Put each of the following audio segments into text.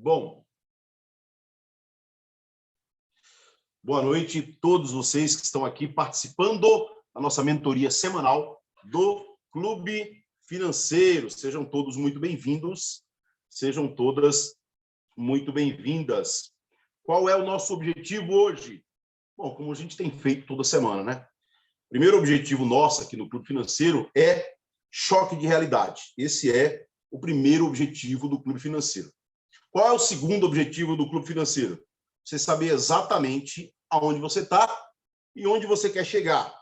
Bom, boa noite a todos vocês que estão aqui participando da nossa mentoria semanal do Clube Financeiro. Sejam todos muito bem-vindos, sejam todas muito bem-vindas. Qual é o nosso objetivo hoje? Bom, como a gente tem feito toda semana, né? O primeiro objetivo nosso aqui no Clube Financeiro é choque de realidade. Esse é o primeiro objetivo do Clube Financeiro. Qual é o segundo objetivo do Clube Financeiro? Você saber exatamente aonde você está e onde você quer chegar.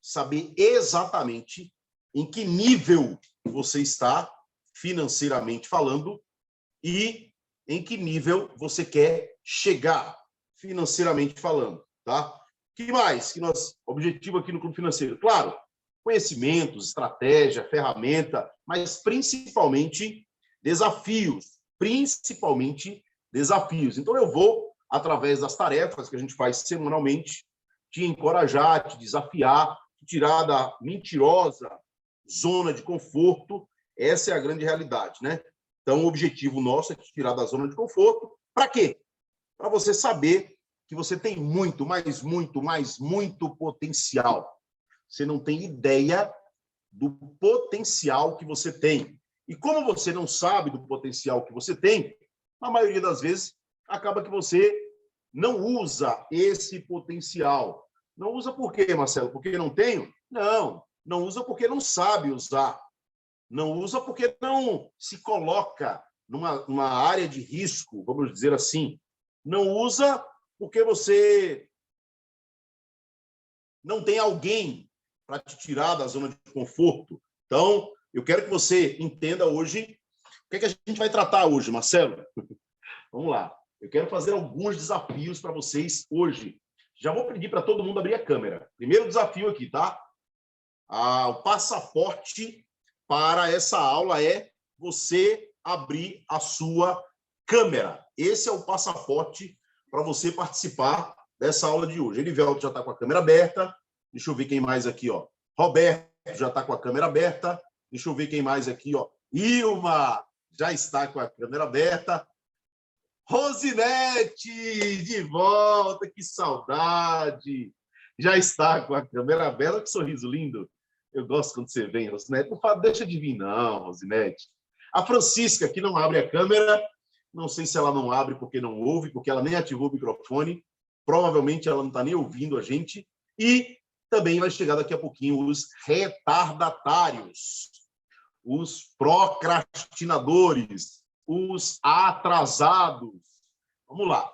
Saber exatamente em que nível você está, financeiramente falando, e em que nível você quer chegar, financeiramente falando. Tá? O que mais? Objetivo aqui no Clube Financeiro? Claro, conhecimentos, estratégia, ferramenta, mas principalmente desafios. Então, eu vou, através das tarefas que a gente faz semanalmente, te encorajar, te desafiar, te tirar da mentirosa zona de conforto. Essa é a grande realidade, né? Então, o objetivo nosso é te tirar da zona de conforto. Para quê? Para você saber que você tem muito potencial. Você não tem ideia do potencial que você tem. E como você não sabe do potencial que você tem, na maioria das vezes, acaba que você não usa esse potencial. Não usa por quê, Marcelo? Porque não tenho? Não usa porque não sabe usar. Não usa porque não se coloca numa área de risco, vamos dizer assim. Não usa porque você não tem alguém para te tirar da zona de conforto. Então, eu quero que você entenda hoje o que é que a gente vai tratar hoje, Marcelo. Vamos lá. Eu quero fazer alguns desafios para vocês hoje. Já vou pedir para todo mundo abrir a câmera. Primeiro desafio aqui, tá? O passaporte para essa aula é você abrir a sua câmera. Esse é o passaporte para você participar dessa aula de hoje. Elivelto já está com a câmera aberta. Deixa eu ver quem mais aqui, ó. Roberto já está com a câmera aberta. Deixa eu ver quem mais aqui, ó. Ilma já está com a câmera aberta. Rosinete, de volta, que saudade. Já está com a câmera aberta, que sorriso lindo. Eu gosto quando você vem, Rosinete. Não fala, deixa de vir, não, Rosinete. A Francisca, que não abre a câmera, não sei se ela não abre porque não ouve, porque ela nem ativou o microfone. Provavelmente ela não está nem ouvindo a gente. E também vai chegar daqui a pouquinho os retardatários, os procrastinadores, os atrasados. Vamos lá.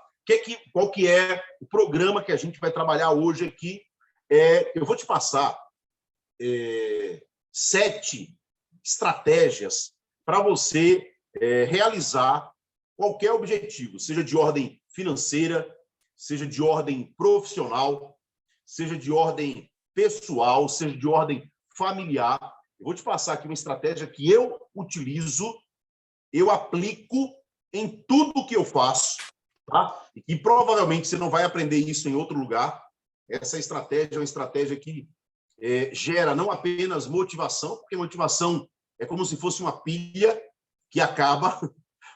Qual que é o programa que a gente vai trabalhar hoje aqui? Eu vou te passar 7 estratégias para você realizar qualquer objetivo, seja de ordem financeira, seja de ordem profissional, seja de ordem pessoal, seja de ordem familiar. Eu vou te passar aqui uma estratégia que eu utilizo, eu aplico em tudo que eu faço, tá? E que provavelmente você não vai aprender isso em outro lugar. Essa estratégia é uma estratégia que gera não apenas motivação, porque motivação é como se fosse uma pilha que acaba.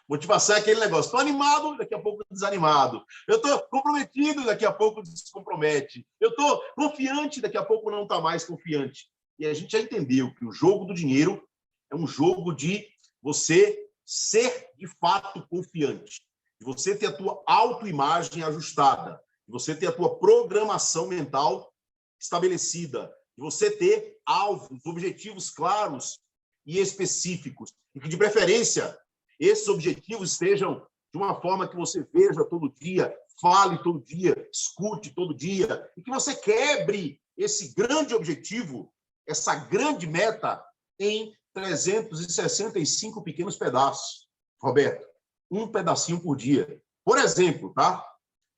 Motivação é aquele negócio, estou animado, daqui a pouco desanimado. Eu estou comprometido, daqui a pouco descompromete. Eu estou confiante, daqui a pouco não está mais confiante. E a gente já entendeu que o jogo do dinheiro é um jogo de você ser, de fato, confiante. De você ter a tua autoimagem ajustada. De você ter a tua programação mental estabelecida. De você ter alvos, objetivos claros e específicos. E que, de preferência, esses objetivos estejam de uma forma que você veja todo dia, fale todo dia, escute todo dia, e que você quebre esse grande objetivo, essa grande meta, em 365 pequenos pedaços. Roberto, um pedacinho por dia. Por exemplo, tá?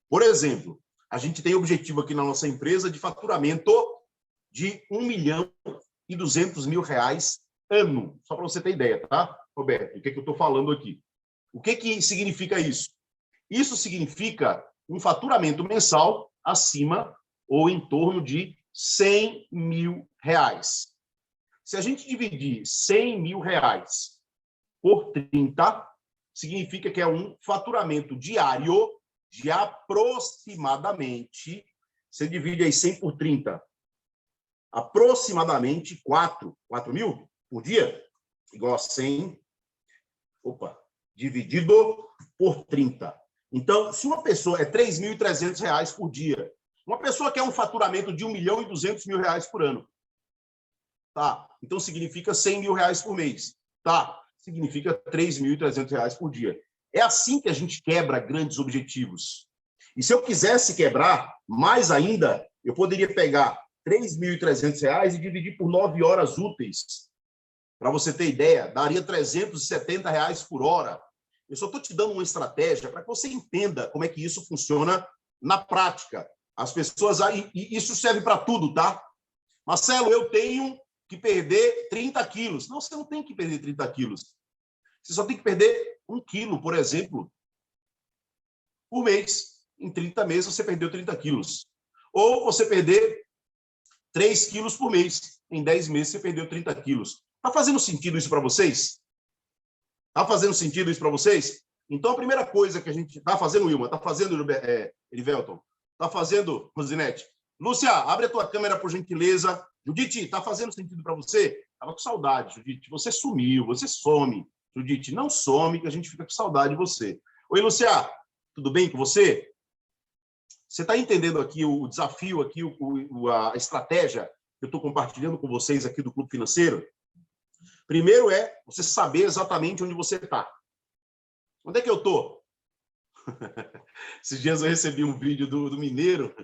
Por exemplo, a gente tem objetivo aqui na nossa empresa de faturamento de R$1.200.000 ano. Só para você ter ideia, tá, Roberto? O que eu estou falando aqui? O que significa isso? Isso significa um faturamento mensal acima ou em torno de R$100.000. Se a gente dividir R$100.000 por 30, significa que é um faturamento diário de aproximadamente, você divide aí 100 por 30, aproximadamente 4 mil por dia, igual a 100, dividido por 30. Então, se uma pessoa é R$ 3.300 por dia, uma pessoa quer um faturamento de R$ 1.200.000 por ano, tá? Então, significa R$ 100.000 por mês, tá? Significa R$ 3.300 por dia. É assim que a gente quebra grandes objetivos. E se eu quisesse quebrar mais ainda, eu poderia pegar R$ 3.300 e dividir por 9 horas úteis. Para você ter ideia, daria R$ 370 por hora. Eu só estou te dando uma estratégia para que você entenda como é que isso funciona na prática. As pessoas... E isso serve para tudo, tá? Marcelo, eu tenho que perder 30 quilos. Não, você não tem que perder 30 quilos. Você só tem que perder 1 quilo, por exemplo, por mês. Em 30 meses, você perdeu 30 quilos. Ou você perder 3 quilos por mês. Em 10 meses, você perdeu 30 quilos. Está fazendo sentido isso para vocês? Está fazendo sentido isso para vocês? Então, a primeira coisa que a gente... Está fazendo, Wilma? Está fazendo, Elivelton? Está fazendo, Rosinete? Lúcia, abre a tua câmera, por gentileza. Judite, está fazendo sentido para você? Estava com saudade, Judite. Você sumiu, você some. Judite, não some, que a gente fica com saudade de você. Oi, Lúcia, tudo bem com você? Você está entendendo aqui o desafio, aqui, a estratégia que eu estou compartilhando com vocês aqui do Clube Financeiro? Primeiro é você saber exatamente onde você está. Onde é que eu estou? Esses dias eu recebi um vídeo do mineiro,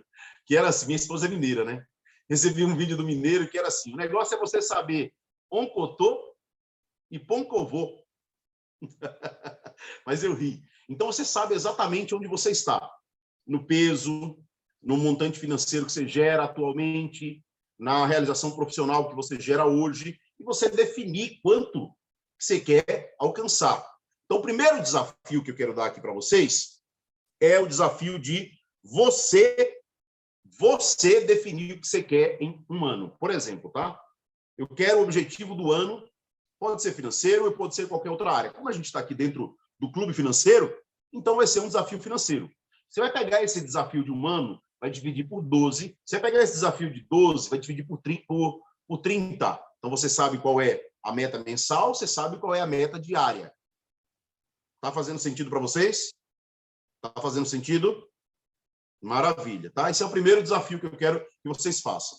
que era assim, minha esposa é mineira, né? Recebi um vídeo do mineiro que era assim, o negócio é você saber onde eu estou e onde eu vou. Mas eu ri. Então, você sabe exatamente onde você está. No peso, no montante financeiro que você gera atualmente, na realização profissional que você gera hoje, e você definir quanto você quer alcançar. Então, o primeiro desafio que eu quero dar aqui para vocês é o desafio de você definir o que você quer em um ano. Por exemplo, tá? Eu quero o objetivo do ano, pode ser financeiro ou pode ser qualquer outra área. Como a gente está aqui dentro do clube financeiro, então vai ser um desafio financeiro. Você vai pegar esse desafio de um ano, vai dividir por 12. Você vai pegar esse desafio de 12, vai dividir por 30. Então, você sabe qual é a meta mensal, você sabe qual é a meta diária. Está fazendo sentido para vocês? Está fazendo sentido? Maravilha, tá? Esse é o primeiro desafio que eu quero que vocês façam.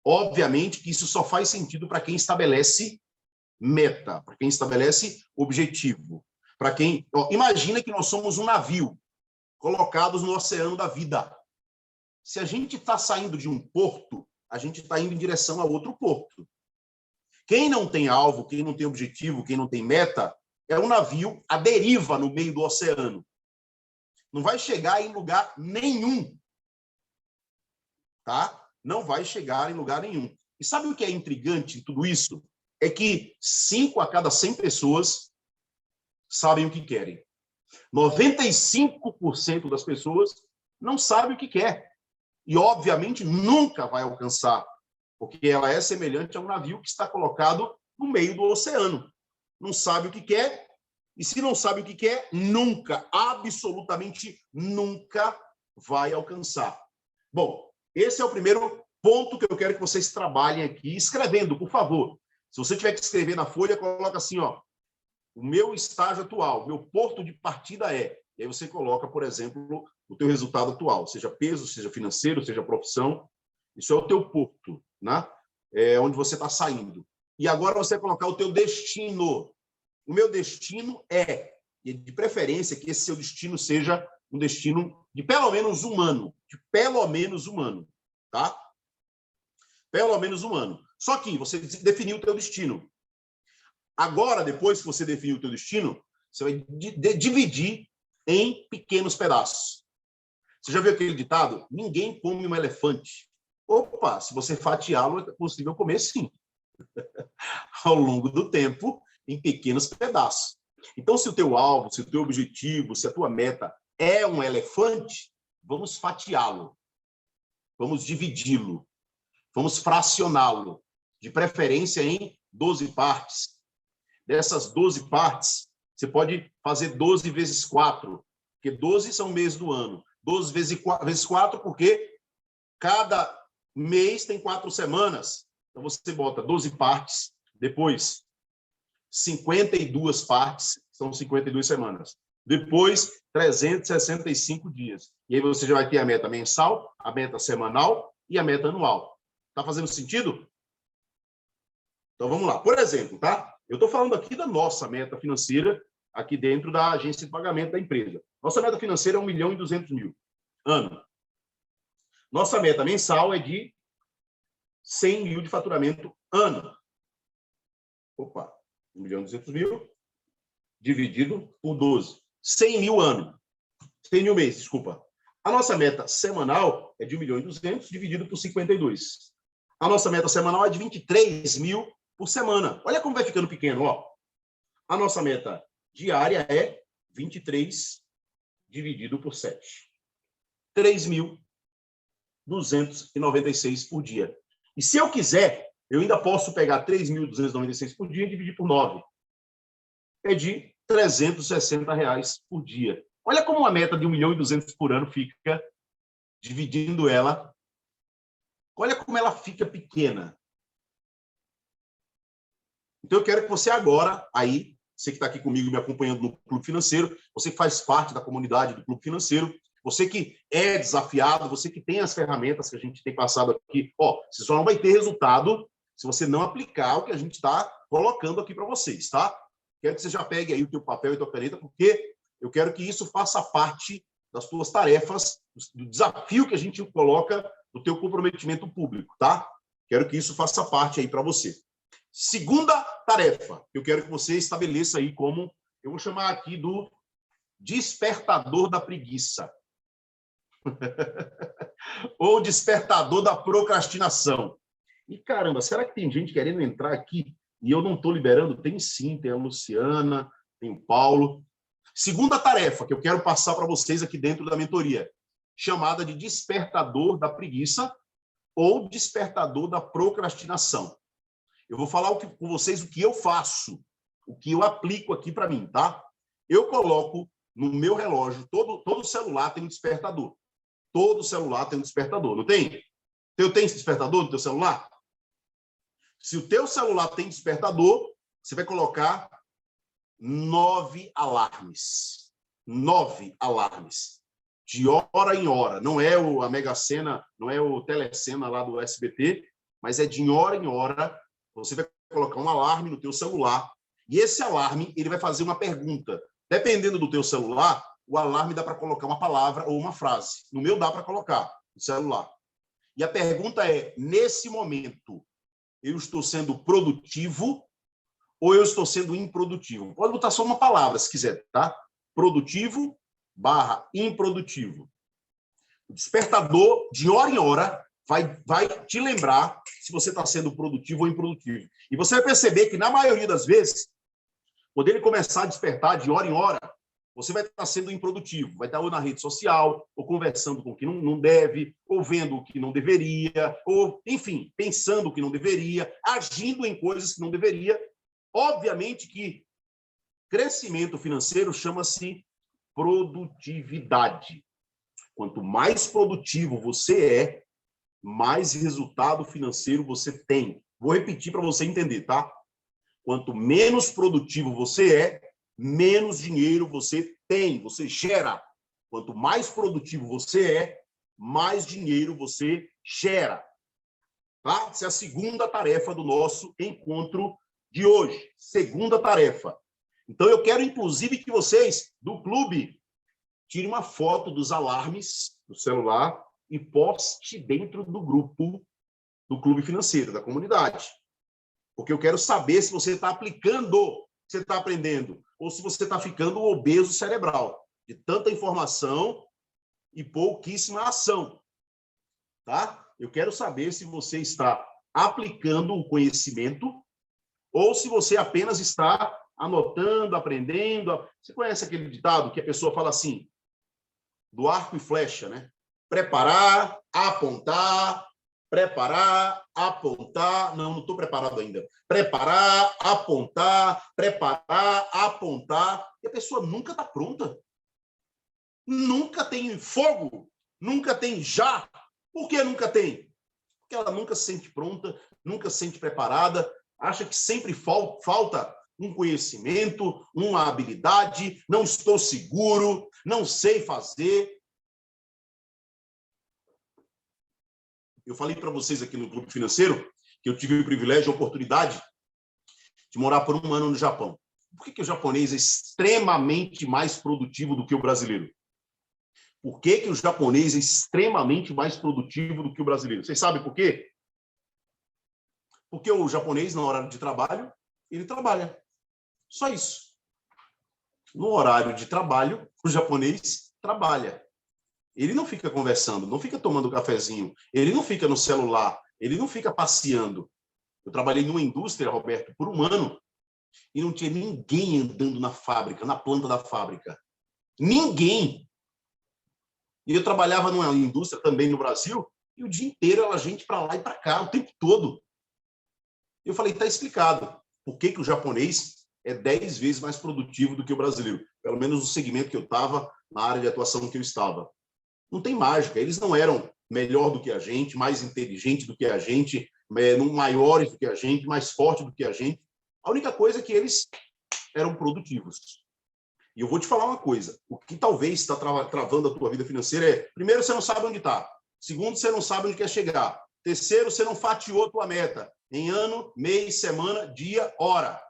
Obviamente que isso só faz sentido para quem estabelece meta, para quem estabelece objetivo. Para quem... Imagina que nós somos um navio colocados no oceano da vida. Se a gente está saindo de um porto, a gente está indo em direção a outro porto. Quem não tem alvo, quem não tem objetivo, quem não tem meta, é um navio à deriva no meio do oceano. Não vai chegar em lugar nenhum. Tá? Não vai chegar em lugar nenhum. E sabe o que é intrigante em tudo isso? É que 5 a cada 100 pessoas sabem o que querem. 95% das pessoas não sabem o que quer. E, obviamente, nunca vai alcançar, porque ela é semelhante a um navio que está colocado no meio do oceano. Não sabe o que quer, e se não sabe o que quer, nunca, absolutamente nunca vai alcançar. Bom, esse é o primeiro ponto que eu quero que vocês trabalhem aqui, escrevendo, por favor. Se você tiver que escrever na folha, coloca assim, ó, o meu estágio atual, o meu porto de partida é... E aí você coloca, por exemplo, o teu resultado atual, seja peso, seja financeiro, seja profissão. Isso é o teu porto, né? É onde você está saindo. E agora você vai colocar o teu destino. O meu destino é, e de preferência, que esse seu destino seja um destino de pelo menos humano. De pelo menos humano, tá? Pelo menos humano. Só que você definiu o teu destino. Agora, depois que você definiu o teu destino, você vai dividir em pequenos pedaços. Você já viu aquele ditado? Ninguém come um elefante. Opa, se você fatiá-lo, é possível comer sim. Ao longo do tempo, em pequenos pedaços. Então, se o teu alvo, se o teu objetivo, se a tua meta é um elefante, vamos fatiá-lo. Vamos dividi-lo. Vamos fracioná-lo. De preferência em 12 partes. Dessas 12 partes, Você pode fazer 12 vezes 4, porque 12 são meses do ano. 12 vezes 4, porque cada mês tem 4 semanas. Então, você bota 12 partes, depois 52 partes, são 52 semanas. Depois, 365 dias. E aí você já vai ter a meta mensal, a meta semanal e a meta anual. Está fazendo sentido? Então, vamos lá. Por exemplo, tá? Eu estou falando aqui da nossa meta financeira, aqui dentro da agência de pagamento da empresa. Nossa meta financeira é 1.200.000 ano. Nossa meta mensal é de 100.000 de faturamento ano. Opa, 1.200.000 dividido por 12. 100.000 ano. 100.000 mês, desculpa. A nossa meta semanal é de 1.200.000 dividido por 52. A nossa meta semanal é de 23.000 por semana. Olha como vai ficando pequeno, ó. A nossa meta diária é 23 dividido por 7. 3.296 por dia. E se eu quiser, eu ainda posso pegar 3.296 por dia e dividir por 9. É de R$360 por dia. Olha como uma meta de 1.200.000 por ano fica, dividindo ela. Olha como ela fica pequena. Então, eu quero que você agora, aí, você que está aqui comigo me acompanhando no Clube Financeiro, você que faz parte da comunidade do Clube Financeiro, você que é desafiado, você que tem as ferramentas que a gente tem passado aqui, ó, você só não vai ter resultado se você não aplicar o que a gente está colocando aqui para vocês, tá? Quero que você já pegue aí o teu papel e tua caneta, porque eu quero que isso faça parte das tuas tarefas, do desafio que a gente coloca no teu comprometimento público, tá? Quero que isso faça parte aí para você. Segunda tarefa, eu quero que você estabeleça aí como, eu vou chamar aqui do despertador da preguiça. Ou despertador da procrastinação. E, caramba, será que tem gente querendo entrar aqui e eu não estou liberando? Tem sim, tem a Luciana, tem o Paulo. Segunda tarefa que eu quero passar para vocês aqui dentro da mentoria, chamada de despertador da preguiça ou despertador da procrastinação. Eu vou falar com vocês o que eu faço, o que eu aplico aqui para mim, tá? Eu coloco no meu relógio, todo celular tem um despertador. Todo celular tem um despertador, não tem? Tem esse despertador no teu celular? Se o teu celular tem despertador, você vai colocar 9 alarmes. 9 alarmes. De hora em hora. Não é a Mega Sena, não é o Telecena lá do SBT, mas é de hora em hora. Você vai colocar um alarme no teu celular e esse alarme ele vai fazer uma pergunta. Dependendo do teu celular, o alarme dá para colocar uma palavra ou uma frase. No meu dá para colocar no celular. E a pergunta é, nesse momento, eu estou sendo produtivo ou eu estou sendo improdutivo? Pode botar só uma palavra, se quiser, tá? Produtivo / improdutivo. O despertador, de hora em hora, vai te lembrar se você está sendo produtivo ou improdutivo. E você vai perceber que, na maioria das vezes, quando ele começar a despertar de hora em hora, você vai estar sendo improdutivo. Vai estar ou na rede social, ou conversando com o que não deve, ou vendo o que não deveria, ou, enfim, pensando o que não deveria, agindo em coisas que não deveria. Obviamente que crescimento financeiro chama-se produtividade. Quanto mais produtivo você é, mais resultado financeiro você tem. Vou repetir para você entender, tá? Quanto menos produtivo você é, menos dinheiro você tem, você gera. Quanto mais produtivo você é, mais dinheiro você gera. Tá? Essa é a segunda tarefa do nosso encontro de hoje. Segunda tarefa. Então, eu quero, inclusive, que vocês, do clube, tirem uma foto dos alarmes do celular e poste dentro do grupo do Clube Financeiro, da comunidade. Porque eu quero saber se você está aplicando o que você está aprendendo ou se você está ficando obeso cerebral, de tanta informação e pouquíssima ação. Tá? Eu quero saber se você está aplicando o conhecimento ou se você apenas está anotando, aprendendo. Você conhece aquele ditado que a pessoa fala assim, do arco e flecha, né? Preparar, apontar, preparar, apontar. Não estou preparado ainda. Preparar, apontar. E a pessoa nunca está pronta. Nunca tem fogo, nunca tem já. Por que nunca tem? Porque ela nunca se sente pronta, nunca se sente preparada, acha que sempre falta um conhecimento, uma habilidade, não estou seguro, não sei fazer. Eu falei para vocês aqui no Clube Financeiro que eu tive o privilégio, a oportunidade de morar por um ano no Japão. Por que o japonês é extremamente mais produtivo do que o brasileiro? Por que o japonês é extremamente mais produtivo do que o brasileiro? Vocês sabem por quê? Porque o japonês, no horário de trabalho, ele trabalha. Só isso. No horário de trabalho, o japonês trabalha. Ele não fica conversando, não fica tomando cafezinho, ele não fica no celular, ele não fica passeando. Eu trabalhei numa indústria, Roberto, por um ano, e não tinha ninguém andando na fábrica, na planta da fábrica. Ninguém. E eu trabalhava numa indústria também no Brasil, e o dia inteiro era gente para lá e para cá, o tempo todo. Eu falei, está explicado por que o japonês é 10 vezes mais produtivo do que o brasileiro, pelo menos no segmento que eu estava, na área de atuação que eu estava. Não tem mágica, eles não eram melhor do que a gente, mais inteligente do que a gente, maiores do que a gente, mais forte do que a gente. A única coisa é que eles eram produtivos. E eu vou te falar uma coisa, o que talvez está travando a tua vida financeira é, primeiro, você não sabe onde está. Segundo, você não sabe onde quer chegar. Terceiro, você não fatiou a tua meta em ano, mês, semana, dia, hora.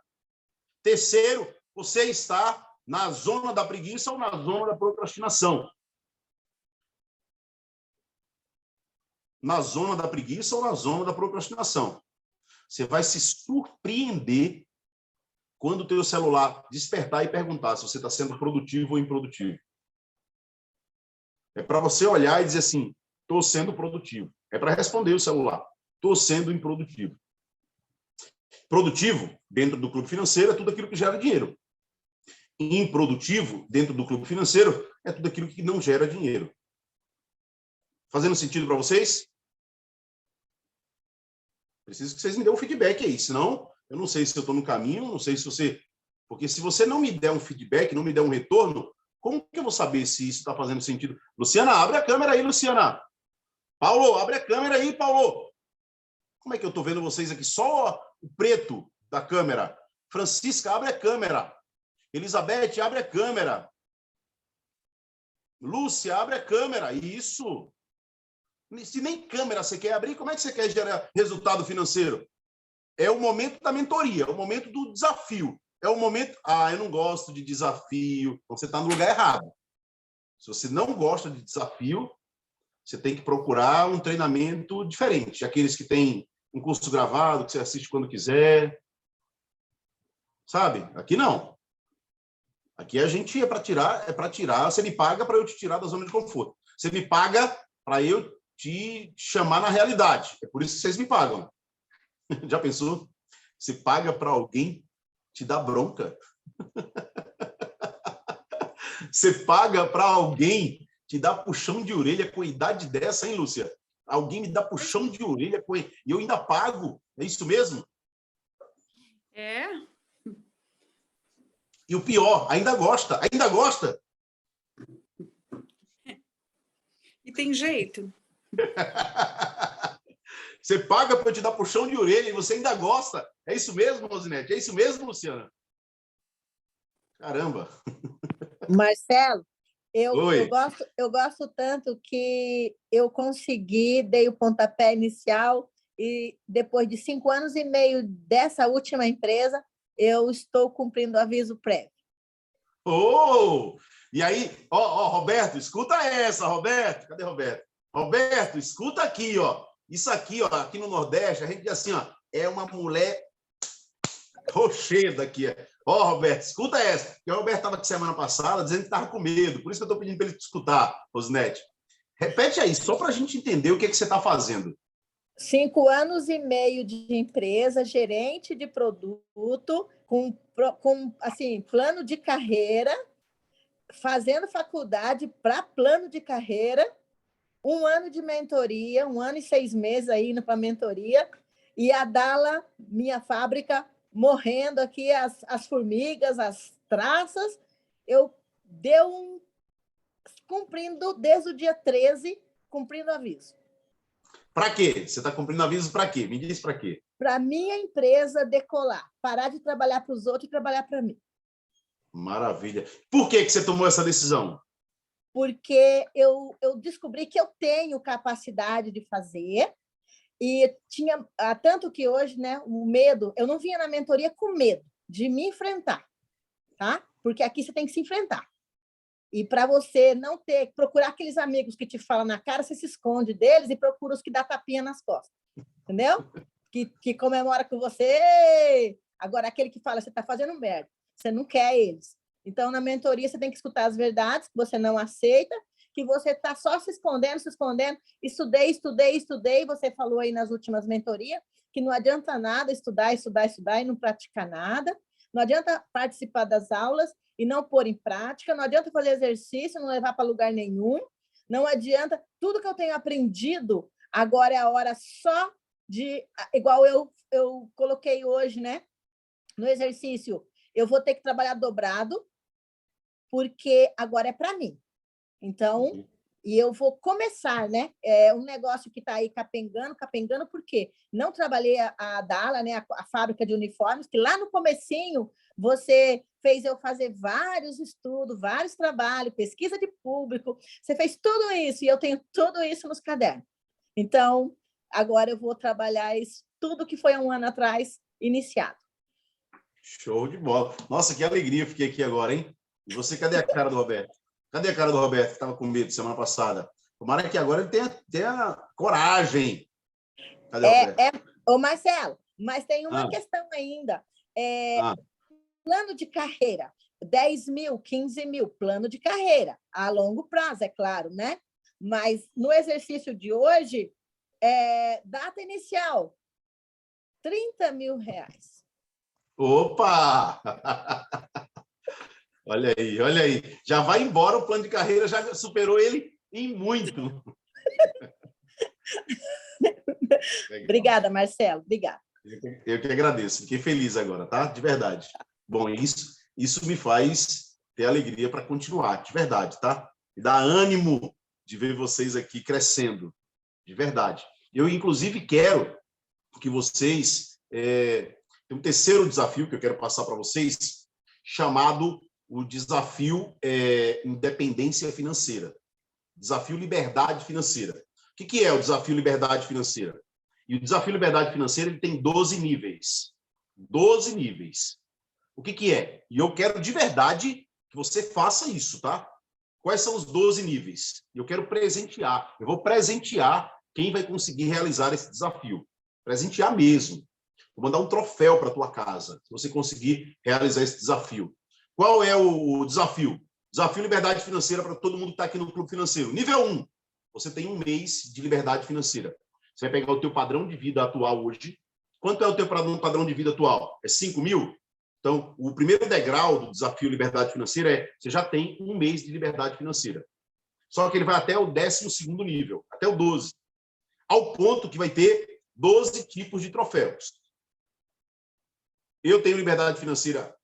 Terceiro, você está na zona da preguiça ou na zona da procrastinação. Na zona da preguiça ou na zona da procrastinação. Você vai se surpreender quando o teu celular despertar e perguntar se você está sendo produtivo ou improdutivo. É para você olhar e dizer assim, estou sendo produtivo. É para responder o celular, estou sendo improdutivo. Produtivo, dentro do clube financeiro, é tudo aquilo que gera dinheiro. Improdutivo, dentro do clube financeiro, é tudo aquilo que não gera dinheiro. Fazendo sentido para vocês? Preciso que vocês me dêem um feedback aí, senão eu não sei se eu estou no caminho, não sei se você... Porque se você não me der um feedback, não me der um retorno, como que eu vou saber se isso está fazendo sentido? Luciana, abre a câmera aí, Luciana. Paulo, abre a câmera aí, Paulo. Como é que eu estou vendo vocês aqui? Só o preto da câmera. Francisca, abre a câmera. Elizabeth, abre a câmera. Lúcia, abre a câmera. Isso. Se nem câmera você quer abrir, como é que você quer gerar resultado financeiro? É o momento da mentoria, é o momento do desafio. É o momento... eu não gosto de desafio. Você está no lugar errado. Se você não gosta de desafio, você tem que procurar um treinamento diferente. Aqueles que têm um curso gravado, que você assiste quando quiser. Sabe? Aqui não. Aqui a gente é para tirar, você me paga para eu te tirar da zona de conforto. Você me paga para eu te chamar na realidade. É por isso que vocês me pagam. Já pensou? Você paga para alguém te dar bronca. Você paga para alguém te dar puxão de orelha com a idade dessa, hein, Lúcia? Alguém me dá puxão de orelha e eu ainda pago. É isso mesmo? É. E o pior, ainda gosta. Ainda gosta. E tem jeito. Você paga para eu te dar puxão de orelha e você ainda gosta. É isso mesmo, Rosinete? É isso mesmo, Luciana? Caramba. Marcelo, Oi. eu gosto tanto que eu consegui, dei o pontapé inicial e depois de 5 anos e meio dessa última empresa, eu estou cumprindo o aviso prévio. Oh! E aí, Roberto, escuta essa, Roberto. Cadê Roberto? Roberto, escuta aqui, ó. Isso aqui, ó, aqui no Nordeste, a gente diz assim, ó, é uma mulher rocheda aqui. Roberto, escuta essa. Porque o Roberto estava aqui semana passada dizendo que estava com medo. Por isso que eu estou pedindo para ele te escutar, Rosinete. Repete aí, só para a gente entender o que você está fazendo. 5 anos e meio de empresa, gerente de produto, com assim, plano de carreira, fazendo faculdade para plano de carreira, um ano de mentoria, 1 ano e 6 meses aí indo para mentoria, e a Dala, minha fábrica, morrendo aqui, as formigas, as traças, eu deu cumprindo desde o dia 13, cumprindo aviso. Para quê? Você está cumprindo aviso para quê? Me diz para quê. Para minha empresa decolar, parar de trabalhar para os outros e trabalhar para mim. Maravilha. Por que você tomou essa decisão? Porque eu descobri que eu tenho capacidade de fazer, e tinha tanto que hoje, né, o medo, eu não vinha na mentoria com medo de me enfrentar, tá? Porque aqui você tem que se enfrentar. E para você não ter, procurar aqueles amigos que te falam na cara, você se esconde deles e procura os que dá tapinha nas costas, entendeu? Que comemora com você. Agora, aquele que fala, você está fazendo merda, você não quer eles. Então, na mentoria, você tem que escutar as verdades que você não aceita, que você está só se escondendo. Estudei. Você falou aí nas últimas mentorias que não adianta nada estudar e não praticar nada. Não adianta participar das aulas e não pôr em prática. Não adianta fazer exercício, não levar para lugar nenhum. Não adianta. Tudo que eu tenho aprendido, agora é a hora só de... Igual eu coloquei hoje, né? No exercício, eu vou ter que trabalhar dobrado, porque agora é para mim. Então, e eu vou começar, né? É um negócio que está aí capengando, porque não trabalhei a Dala, né? A fábrica de uniformes, que lá no comecinho você fez eu fazer vários estudos, vários trabalhos, pesquisa de público, você fez tudo isso, e eu tenho tudo isso nos cadernos. Então, agora eu vou trabalhar isso, tudo que foi há 1 ano atrás, iniciado. Show de bola. Nossa, que alegria eu fiquei aqui agora, hein? E você, cadê a cara do Roberto? Cadê a cara do Roberto, que estava com medo semana passada? Tomara que agora ele tenha coragem. Cadê o Roberto? Ô Marcelo, mas tem uma questão ainda. Plano de carreira, 10 mil, 15 mil, plano de carreira, a longo prazo, é claro, né? Mas no exercício de hoje, data inicial, R$30 mil. Opa! Olha aí. Já vai embora, o plano de carreira já superou ele em muito. Obrigada, Marcelo. Obrigada. Eu que agradeço. Fiquei feliz agora, tá? De verdade. Bom, isso me faz ter alegria para continuar, de verdade, tá? Me dá ânimo de ver vocês aqui crescendo, de verdade. Eu, inclusive, quero que vocês... tem um terceiro desafio que eu quero passar para vocês, chamado o desafio independência financeira. Desafio liberdade financeira. O que é o desafio liberdade financeira? E o desafio liberdade financeira ele tem 12 níveis. 12 níveis. O que é? E eu quero de verdade que você faça isso, tá? Quais são os 12 níveis? Eu quero presentear. Eu vou presentear quem vai conseguir realizar esse desafio. Presentear mesmo. Vou mandar um troféu para a tua casa, se você conseguir realizar esse desafio. Qual é o desafio? Desafio liberdade financeira para todo mundo que está aqui no Clube Financeiro. Nível 1, você tem 1 mês de liberdade financeira. Você vai pegar o teu padrão de vida atual hoje. Quanto é o teu padrão de vida atual? É 5 mil? Então, o primeiro degrau do desafio liberdade financeira é você já tem 1 mês de liberdade financeira. Só que ele vai até o 12º nível, até o 12. Ao ponto que vai ter 12 tipos de troféus. Eu tenho liberdade financeira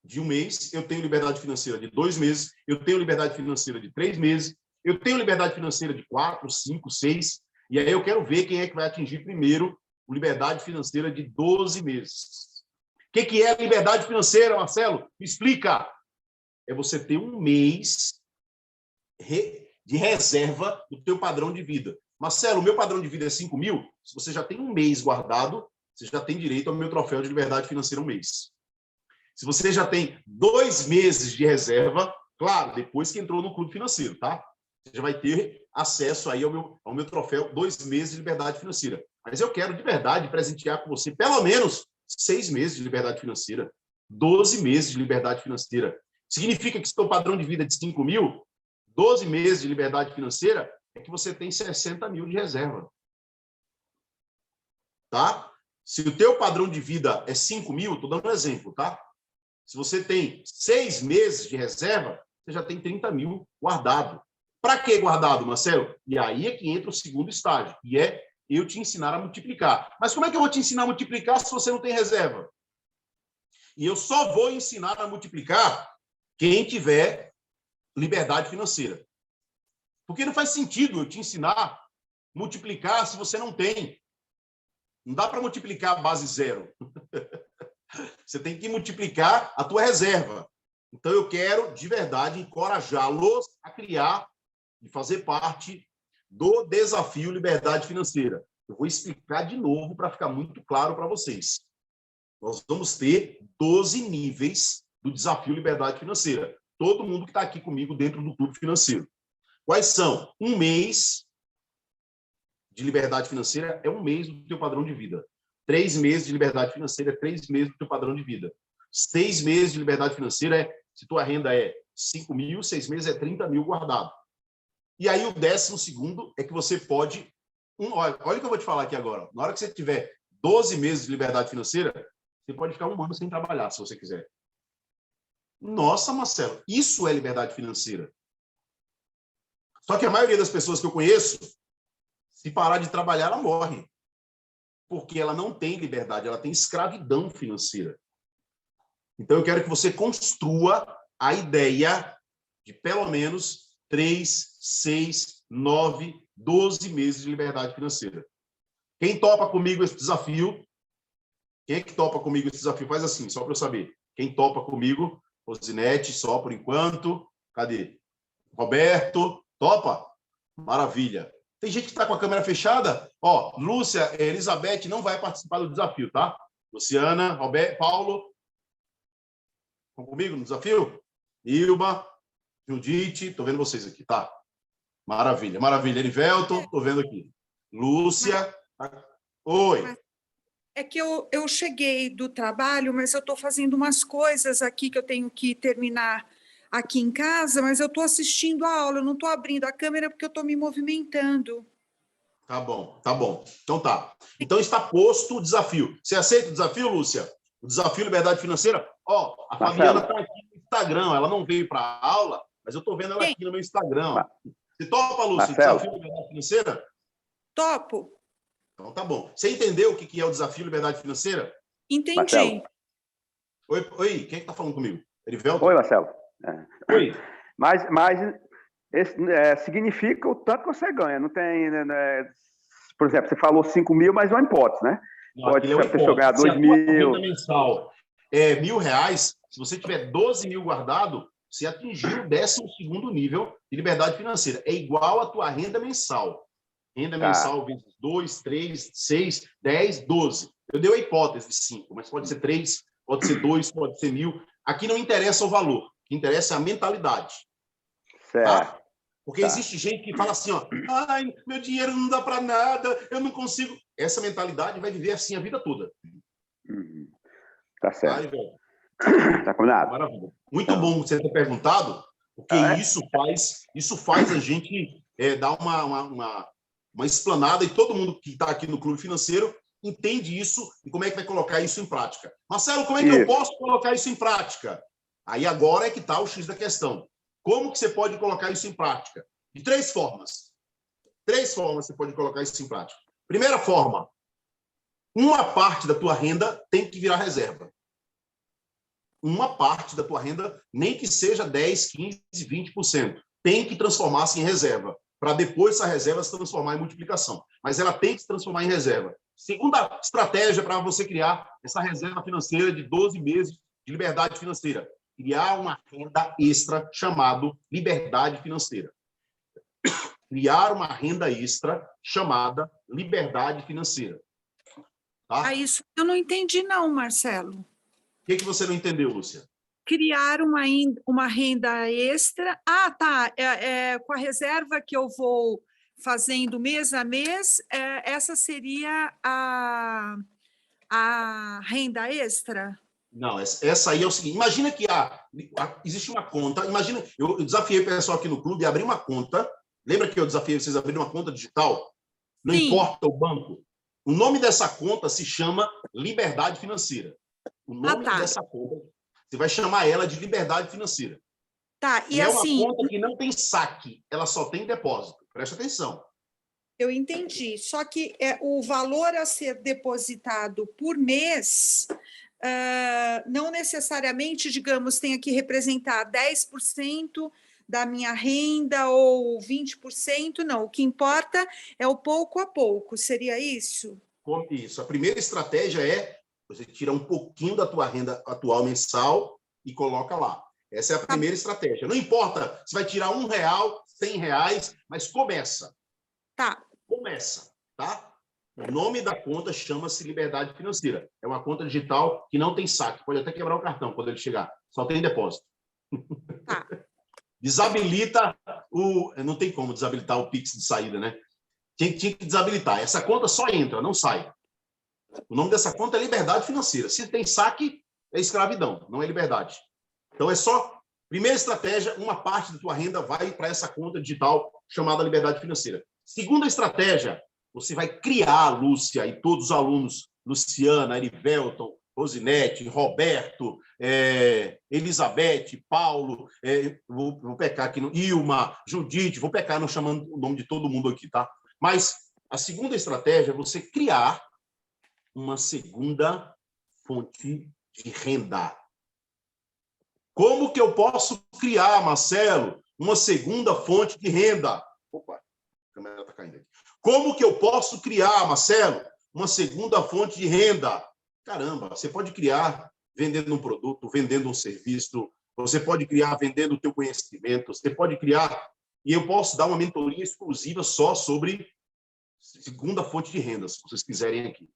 de 1 mês, eu tenho liberdade financeira de 2 meses, eu tenho liberdade financeira de 3 meses, eu tenho liberdade financeira de 4, 5, 6, e aí eu quero ver quem é que vai atingir primeiro a liberdade financeira de 12 meses. O que é liberdade financeira, Marcelo? Me explica. É você ter 1 mês de reserva do teu padrão de vida. Marcelo, o meu padrão de vida é 5 mil, se você já tem 1 mês guardado, você já tem direito ao meu troféu de liberdade financeira 1 mês. Se você já tem 2 meses de reserva, claro, depois que entrou no Clube Financeiro, tá? Você já vai ter acesso aí ao meu troféu 2 meses de liberdade financeira. Mas eu quero, de verdade, presentear com você pelo menos 6 meses de liberdade financeira, 12 meses de liberdade financeira. Significa que se o teu padrão de vida é de 5 mil, 12 meses de liberdade financeira é que você tem 60 mil de reserva. Tá? Se o teu padrão de vida é 5 mil, estou dando um exemplo, tá? Se você tem 6 meses de reserva, você já tem 30 mil guardado. Para que guardado, Marcelo? E aí é que entra o segundo estágio, que é eu te ensinar a multiplicar. Mas como é que eu vou te ensinar a multiplicar se você não tem reserva? E eu só vou ensinar a multiplicar quem tiver liberdade financeira. Porque não faz sentido eu te ensinar a multiplicar se você não tem. Não dá para multiplicar a base zero. Você tem que multiplicar a tua reserva. Então, eu quero, de verdade, encorajá-los a criar e fazer parte do desafio Liberdade Financeira. Eu vou explicar de novo para ficar muito claro para vocês. Nós vamos ter 12 níveis do desafio Liberdade Financeira. Todo mundo que está aqui comigo dentro do Clube Financeiro. Quais são? Um mês de liberdade financeira é um mês do teu padrão de vida. 3 meses de liberdade financeira é 3 meses do teu padrão de vida. 6 meses de liberdade financeira é, se tua renda é 5 mil, 6 meses é 30 mil guardado. E aí o 12º é que você pode... olha o que eu vou te falar aqui agora. Na hora que você tiver 12 meses de liberdade financeira, você pode ficar 1 ano sem trabalhar, se você quiser. Nossa, Marcelo, isso é liberdade financeira. Só que a maioria das pessoas que eu conheço, se parar de trabalhar, ela morre. Porque ela não tem liberdade, ela tem escravidão financeira. Então, eu quero que você construa a ideia de pelo menos 3, 6, 9, 12 meses de liberdade financeira. Quem topa comigo esse desafio? Quem é que topa comigo esse desafio? Faz assim, só para eu saber. Quem topa comigo? Rosinete, só por enquanto. Cadê? Roberto, topa? Maravilha. Tem gente que está com a câmera fechada. Ó, Lúcia, Elizabeth não vai participar do desafio, tá? Luciana, Roberto, Paulo. Estão comigo no desafio? Ilma, Judite, estou vendo vocês aqui, tá? Maravilha, maravilha. Erivelton, estou vendo aqui. Lúcia. Oi. É que eu cheguei do trabalho, mas eu estou fazendo umas coisas aqui que eu tenho que terminar aqui em casa, mas eu estou assistindo a aula, eu não estou abrindo a câmera porque eu estou me movimentando. Tá bom, tá bom. Então tá. Então está posto o desafio. Você aceita o desafio, Lúcia? O desafio Liberdade Financeira? Ó, a Fabiana está aqui no Instagram, ela não veio para a aula, mas eu estou vendo ela aqui no meu Instagram. Você topa, Lúcia, o desafio Liberdade Financeira? Topo. Então tá bom. Você entendeu o que é o desafio Liberdade Financeira? Entendi. Marcelo. Oi, quem é que tá falando comigo? Erivelton? Oi, Marcelo. Oi. Mas significa o tanto que você ganha. Não tem, por exemplo, você falou 5 mil, mas é uma hipótese, né? Não, pode ser a pessoa ganhar 2 mil. Renda mensal é R$1.000, se você tiver 12 mil guardado, você atingiu o 12º nível de liberdade financeira. É igual a tua renda mensal. Renda mensal vezes 2, 3, 6, 10, 12. Eu dei a hipótese de 5, mas pode ser 3, pode ser 2, pode ser 1.000. Aqui não interessa o valor, o que interessa é a mentalidade. Certo. Tá? Porque existe gente que fala assim, ó, ai, meu dinheiro não dá para nada, eu não consigo. Essa mentalidade vai viver assim a vida toda. Tá certo. Ai, tá combinado. Maravilha. Muito bom você ter perguntado, porque isso faz a gente dar uma explanada, e todo mundo que está aqui no Clube Financeiro entende isso e como é que vai colocar isso em prática. Marcelo, como é que eu posso colocar isso em prática? Aí agora é que está o X da questão. Como que você pode colocar isso em prática? De 3 formas. 3 formas você pode colocar isso em prática. Primeira forma, uma parte da tua renda tem que virar reserva. Uma parte da tua renda, nem que seja 10, 15, 20%, tem que transformar-se em reserva, para depois essa reserva se transformar em multiplicação. Mas ela tem que se transformar em reserva. Segunda estratégia para você criar essa reserva financeira de 12 meses de liberdade financeira. Criar uma renda extra chamada liberdade financeira. Criar uma renda extra chamada liberdade financeira. Tá? Isso eu não entendi não, Marcelo. O que você não entendeu, Lúcia? Criar uma renda extra. Ah, tá. Com a reserva que eu vou fazendo mês a mês, essa seria a renda extra? Não, essa aí é o seguinte. Imagina que existe uma conta. Imagina, eu desafiei o pessoal aqui no clube a abrir uma conta. Lembra que eu desafiei vocês a abrir uma conta digital? Não Sim. importa o banco. O nome dessa conta se chama Liberdade Financeira. O nome dessa conta, você vai chamar ela de Liberdade Financeira. Tá, e E é uma assim, conta que não tem saque, ela só tem depósito. Preste atenção. eu entendi. Só que o valor a ser depositado por mês não necessariamente, digamos, tenha que representar 10% da minha renda ou 20%, não. O que importa é o pouco a pouco, seria isso? Isso. A primeira estratégia é você tirar um pouquinho da tua renda atual mensal e coloca lá. Essa é a primeira estratégia. Não importa se vai tirar R$1, R$100, mas começa. Tá. Começa, tá? O nome da conta chama-se Liberdade Financeira. É uma conta digital que não tem saque. Pode até quebrar o cartão quando ele chegar. Só tem depósito. Tá. Desabilita o... Não tem como desabilitar o Pix de saída, né? Tinha que desabilitar. Essa conta só entra, não sai. O nome dessa conta é Liberdade Financeira. Se tem saque, é escravidão, não é liberdade. Então, é só... Primeira estratégia, uma parte da tua renda vai para essa conta digital chamada Liberdade Financeira. Segunda estratégia, você vai criar, Lúcia, e todos os alunos, Luciana, Erivelton, Rosinete, Roberto, Elizabeth, Paulo, vou pecar aqui, Ilma, Judite, vou pecar não chamando o nome de todo mundo aqui, tá? Mas a segunda estratégia é você criar uma segunda fonte de renda. Como que eu posso criar, Marcelo, uma segunda fonte de renda? Opa, a câmera está caindo aqui. Como que eu posso criar, Marcelo, uma segunda fonte de renda? Caramba, você pode criar vendendo um produto, vendendo um serviço, você pode criar vendendo o teu conhecimento, você pode criar, e eu posso dar uma mentoria exclusiva só sobre segunda fonte de renda, se vocês quiserem aqui.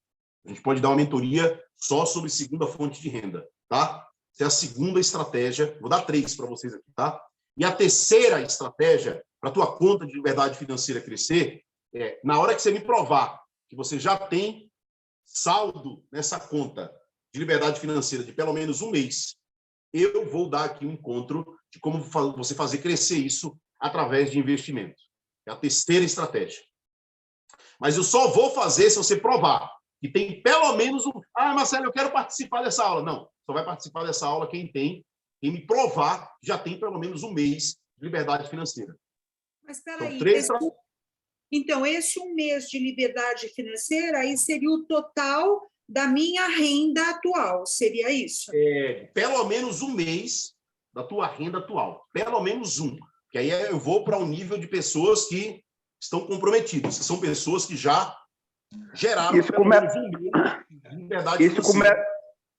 A gente pode dar uma mentoria só sobre segunda fonte de renda, tá? Essa é a segunda estratégia. Vou dar 3 para vocês aqui, tá? E a terceira estratégia para a tua conta de liberdade financeira crescer é, na hora que você me provar que você já tem saldo nessa conta de liberdade financeira de pelo menos um mês, eu vou dar aqui um encontro de como você fazer crescer isso através de investimento. É a terceira estratégia. Mas eu só vou fazer se você provar que tem pelo menos um... Ah, Marcelo, eu quero participar dessa aula. Não, só vai participar dessa aula quem me provar que já tem pelo menos um mês de liberdade financeira. Mas espera aí, Então, então, esse um mês de liberdade financeira aí seria o total da minha renda atual, seria isso? Pelo menos um mês da tua renda atual. Pelo menos um. Que aí eu vou para um nível de pessoas que estão comprometidas, que são pessoas que já geraram pelo menos um mês de liberdade financeira.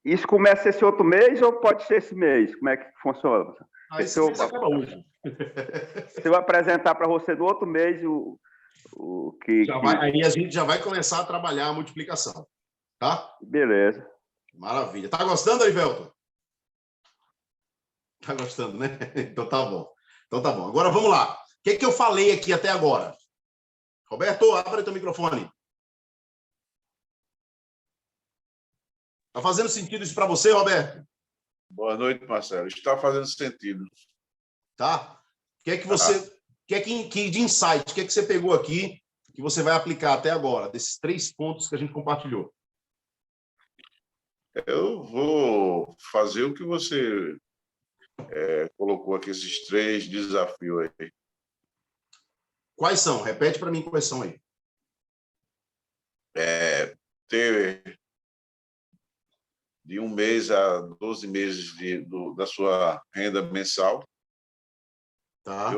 Isso começa esse outro mês ou pode ser esse mês? Como é que funciona? Esse mês acaba hoje. Se eu apresentar para você no outro mês o que... Aí a gente já vai começar a trabalhar a multiplicação. Tá? Beleza. Maravilha. Tá gostando, Arivelton? Tá gostando, né? Então tá bom. Então tá bom. Agora vamos lá. O que eu falei aqui até agora? Roberto, abre teu microfone. Tá fazendo sentido isso para você, Roberto? Boa noite, Marcelo. Está fazendo sentido. Tá? O que é que você... que de insight, o que é que você pegou aqui que você vai aplicar até agora, desses 3 pontos que a gente compartilhou? Eu vou fazer o que você colocou aqui, esses 3 desafios aí. Quais são? Repete para mim quais são aí. Ter de 1 mês a 12 meses da sua renda mensal. Tá.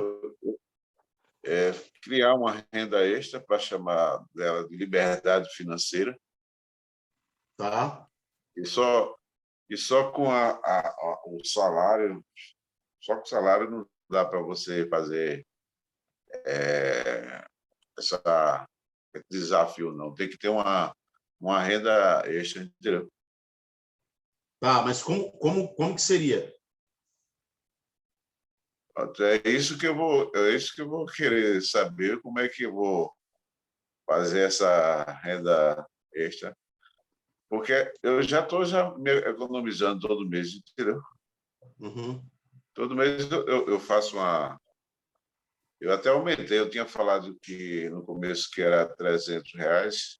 Criar uma renda extra para chamar dela de liberdade financeira. Tá. E só com o salário, só com o salário não dá para você fazer esse desafio, não. Tem que ter uma renda extra, entendeu? Tá, mas como que seria? É isso que eu vou querer saber, como é que eu vou fazer essa renda extra. Porque eu já estou me economizando todo mês, entendeu? Uhum. Todo mês eu faço uma... Eu até aumentei, eu tinha falado que no começo que era R$300,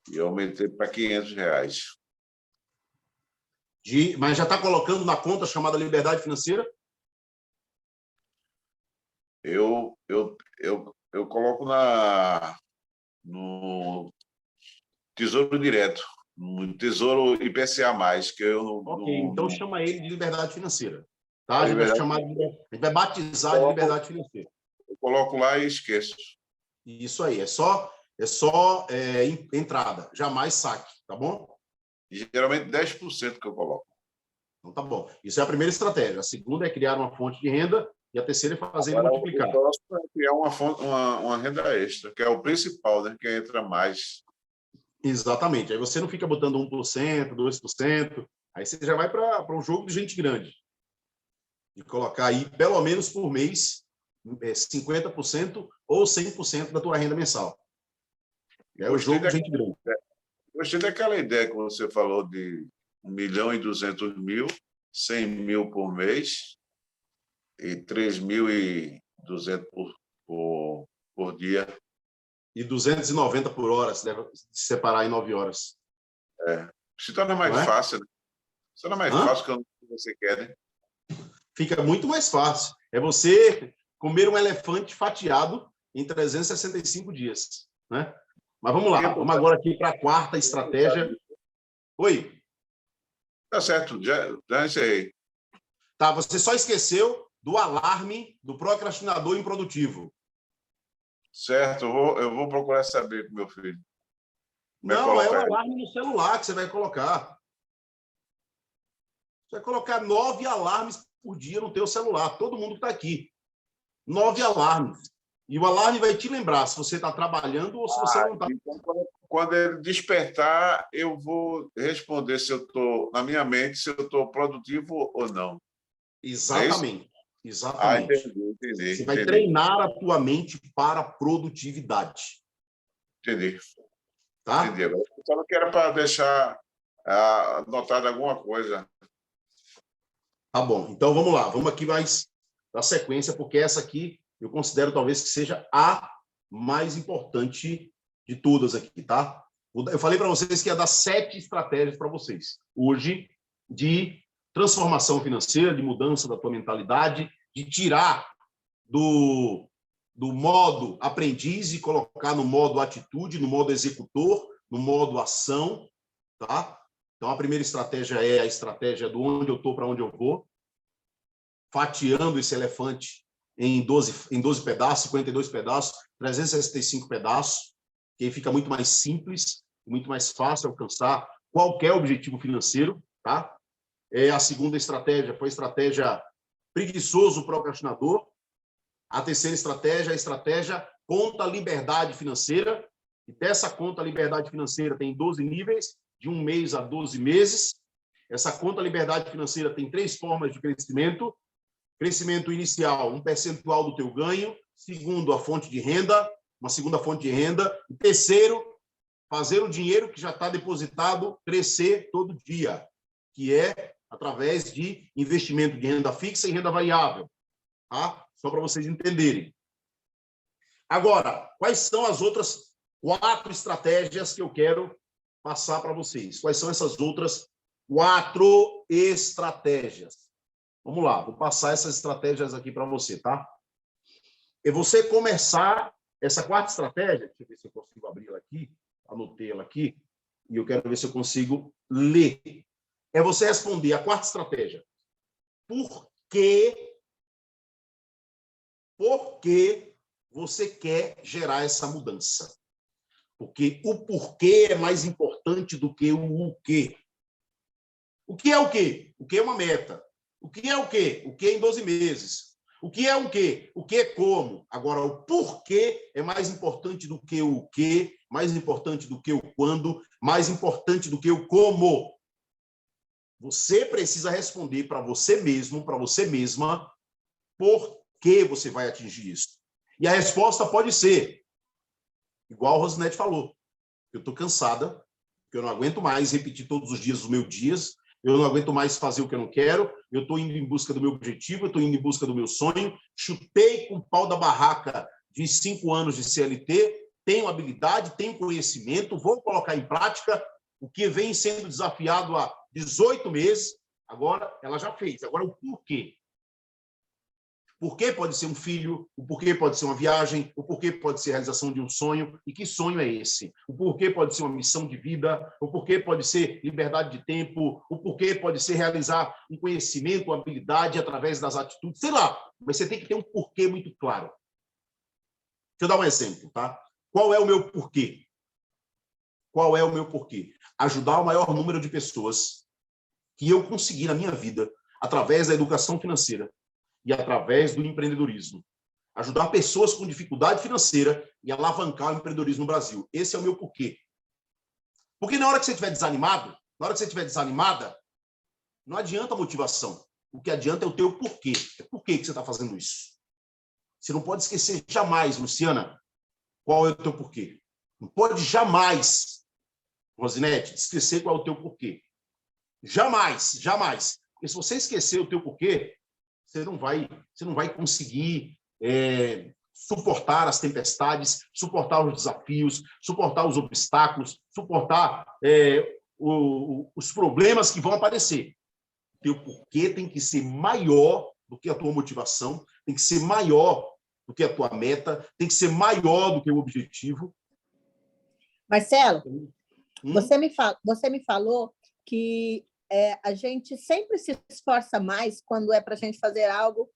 e eu aumentei para R$500. Mas já está colocando na conta chamada liberdade financeira? eu coloco no Tesouro Direto, no Tesouro IPCA+, que eu Ok, então não chama ele de liberdade financeira. Tá? A é gente vai verdade, chamar, a gente vai batizar de liberdade financeira. eu coloco lá e esqueço. Isso aí, é só entrada, jamais saque, tá bom? E, geralmente 10% que eu coloco. Então tá bom. Isso é a primeira estratégia. A segunda é criar uma fonte de renda e a terceira é fazer ele Agora, multiplicar. o próximo é criar uma renda extra, que é o principal, né? Que entra mais. Exatamente. Aí você não fica botando 1%, 2%, aí você já vai para um jogo de gente grande. E colocar aí, pelo menos por mês, 50% ou 100% da tua renda mensal. É o jogo de gente grande. Gostei daquela ideia que você falou de 1.200.000, 100.000 por mês e 3.200 por dia. E 290 por hora, você deve separar em 9 horas. Se torna mais Não é? fácil, né? Se torna mais fácil que você quer, né? Fica muito mais fácil. É você comer um elefante fatiado em 365 dias, né? Mas vamos lá, vamos agora aqui para a quarta estratégia. Oi? Tá certo, já encerrei. Tá, você só esqueceu do alarme do procrastinador improdutivo. Certo, eu vou procurar saber com meu filho. Não, é o alarme no celular que você vai colocar. Você vai colocar 9 alarmes por dia no teu celular, todo mundo que está aqui. 9 alarmes. E o alarme vai te lembrar se você está trabalhando ou se você não está. Então, quando ele despertar, eu vou responder se eu estou, na minha mente, se eu estou produtivo ou não. Exatamente. Exatamente. Entendi. Você vai treinar a tua mente para a produtividade. Entendi. Tá? Entendi. Agora, eu só que era para deixar anotado alguma coisa. Tá bom. Então, vamos lá. Vamos aqui mais da sequência, porque essa aqui eu considero talvez que seja a mais importante de todas aqui, tá? Eu falei para vocês que ia dar 7 estratégias para vocês. Hoje, de transformação financeira, de mudança da tua mentalidade, de tirar do modo aprendiz e colocar no modo atitude, no modo executor, no modo ação, tá? Então, a primeira estratégia é a estratégia do onde eu estou para onde eu vou, fatiando esse elefante em 12 pedaços, 52 pedaços, 365 pedaços, que aí fica muito mais simples, muito mais fácil alcançar qualquer objetivo financeiro, tá? A segunda estratégia foi a estratégia preguiçoso procrastinador. A terceira estratégia é a estratégia conta liberdade financeira. E dessa conta liberdade financeira tem 12 níveis, de 1 mês a 12 meses. Essa conta liberdade financeira tem 3 formas de crescimento. Crescimento inicial, um percentual do teu ganho. Segundo, a fonte de renda, uma segunda fonte de renda. E terceiro, fazer o dinheiro que já está depositado crescer todo dia, que é através de investimento de renda fixa e renda variável. Tá? Só para vocês entenderem. Agora, quais são as outras 4 estratégias que eu quero passar para vocês? Quais são essas outras 4 estratégias? Vamos lá, vou passar essas estratégias aqui para você, tá? E você começar essa 4ª estratégia, deixa eu ver se eu consigo abrir ela aqui, anotei ela aqui, e eu quero ver se eu consigo ler. É você responder a 4ª estratégia. Por que você quer gerar essa mudança? Porque o porquê é mais importante do que o quê. O que é o quê? O que é uma meta. O que é o quê? O que é em 12 meses. O que é o quê? O que é como. Agora, o porquê é mais importante do que o quê, mais importante do que o quando, mais importante do que o como. Você precisa responder para você mesmo, para você mesma, por que você vai atingir isso. E a resposta pode ser, igual a Rosinete falou, eu estou cansada, que eu não aguento mais repetir todos os dias os meus dias, eu não aguento mais fazer o que eu não quero, eu estou indo em busca do meu objetivo, eu estou indo em busca do meu sonho, chutei com o pau da barraca de 5 anos de CLT, tenho habilidade, tenho conhecimento, vou colocar em prática o que vem sendo desafiado há 18 meses, agora ela já fez. Agora o porquê. Porquê pode ser um filho, o porquê pode ser uma viagem, o porquê pode ser a realização de um sonho, e que sonho é esse? O porquê pode ser uma missão de vida, o porquê pode ser liberdade de tempo, o porquê pode ser realizar um conhecimento, uma habilidade através das atitudes, sei lá, mas você tem que ter um porquê muito claro. Deixa eu dar um exemplo, tá? Qual é o meu porquê? Qual é o meu porquê? Ajudar o maior número de pessoas que eu consegui na minha vida através da educação financeira e através do empreendedorismo. Ajudar pessoas com dificuldade financeira e alavancar o empreendedorismo no Brasil. Esse é o meu porquê. Porque na hora que você estiver desanimado, na hora que você estiver desanimada, não adianta a motivação. O que adianta é o teu porquê. É por que você está fazendo isso. Você não pode esquecer jamais, Luciana, qual é o teu porquê. Não pode jamais, Rosinete, esquecer qual é o teu porquê. Jamais, jamais. Porque se você esquecer o teu porquê, você não vai conseguir suportar as tempestades, suportar os desafios, suportar os obstáculos, suportar os problemas que vão aparecer. O teu porquê tem que ser maior do que a tua motivação, tem que ser maior do que a tua meta, tem que ser maior do que o objetivo. Marcelo, você me falou que a gente sempre se esforça mais quando é para a gente fazer algo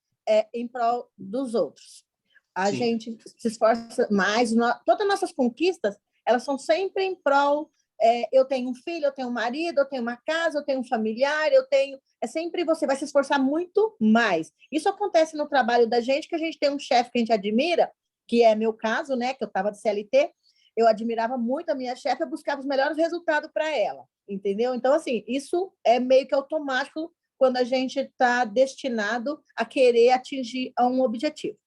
em prol dos outros. A gente se esforça mais. Todas as nossas conquistas, elas são sempre em prol. Eu tenho um filho, eu tenho um marido, eu tenho uma casa, eu tenho um familiar, eu tenho... sempre você vai se esforçar muito mais. Isso acontece no trabalho da gente, que a gente tem um chefe que a gente admira, que é meu caso, né? Que eu estava de CLT, eu admirava muito a minha chefe, eu buscava os melhores resultados para ela, entendeu? Então, assim, isso é meio que automático quando a gente está destinado a querer atingir um objetivo.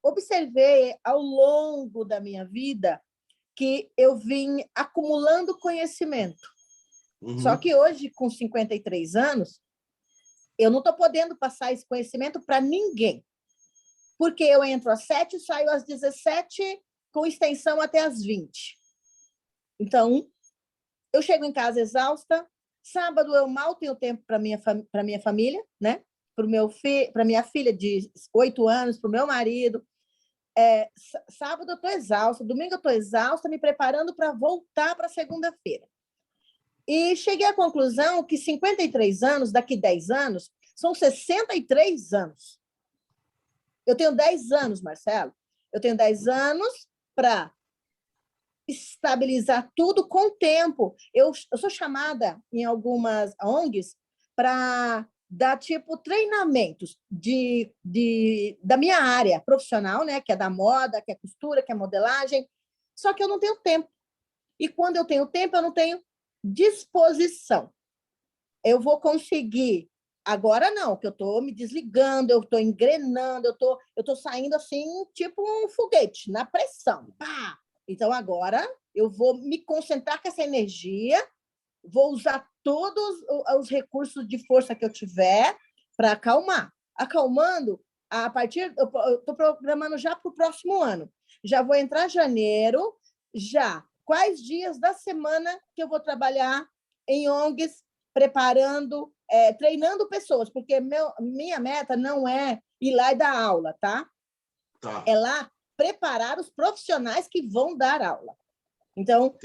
Observei ao longo da minha vida que eu vim acumulando conhecimento. Só que hoje, com 53 anos, eu não estou podendo passar esse conhecimento para ninguém, porque eu entro às 7 e saio às 17, com extensão até às 20. Então, eu chego em casa exausta. Sábado eu mal tenho tempo para minha família, né? Para minha filha de 8 anos, para o meu marido. Sábado eu estou exausta, domingo eu estou exausta, me preparando para voltar para segunda-feira. E cheguei à conclusão que 53 anos, daqui 10 anos, são 63 anos. Eu tenho 10 anos, Marcelo. Eu tenho 10 anos para estabilizar tudo com o tempo. Eu sou chamada em algumas ONGs para dar treinamentos da minha área profissional, né, que é da moda, que é costura, que é modelagem, só que eu não tenho tempo. E quando eu tenho tempo, eu não tenho disposição. Eu vou conseguir... Agora não, que eu estou me desligando, eu estou engrenando, eu tô saindo assim, tipo um foguete, na pressão. Pá! Então, agora eu vou me concentrar com essa energia, vou usar todos os recursos de força que eu tiver para acalmar. Acalmando, a partir... Eu estou programando já para o próximo ano. Já vou entrar em janeiro, já. Quais dias da semana que eu vou trabalhar em ONGs, preparando, treinando pessoas, porque minha meta não é ir lá e dar aula, tá? É lá preparar os profissionais que vão dar aula. Então,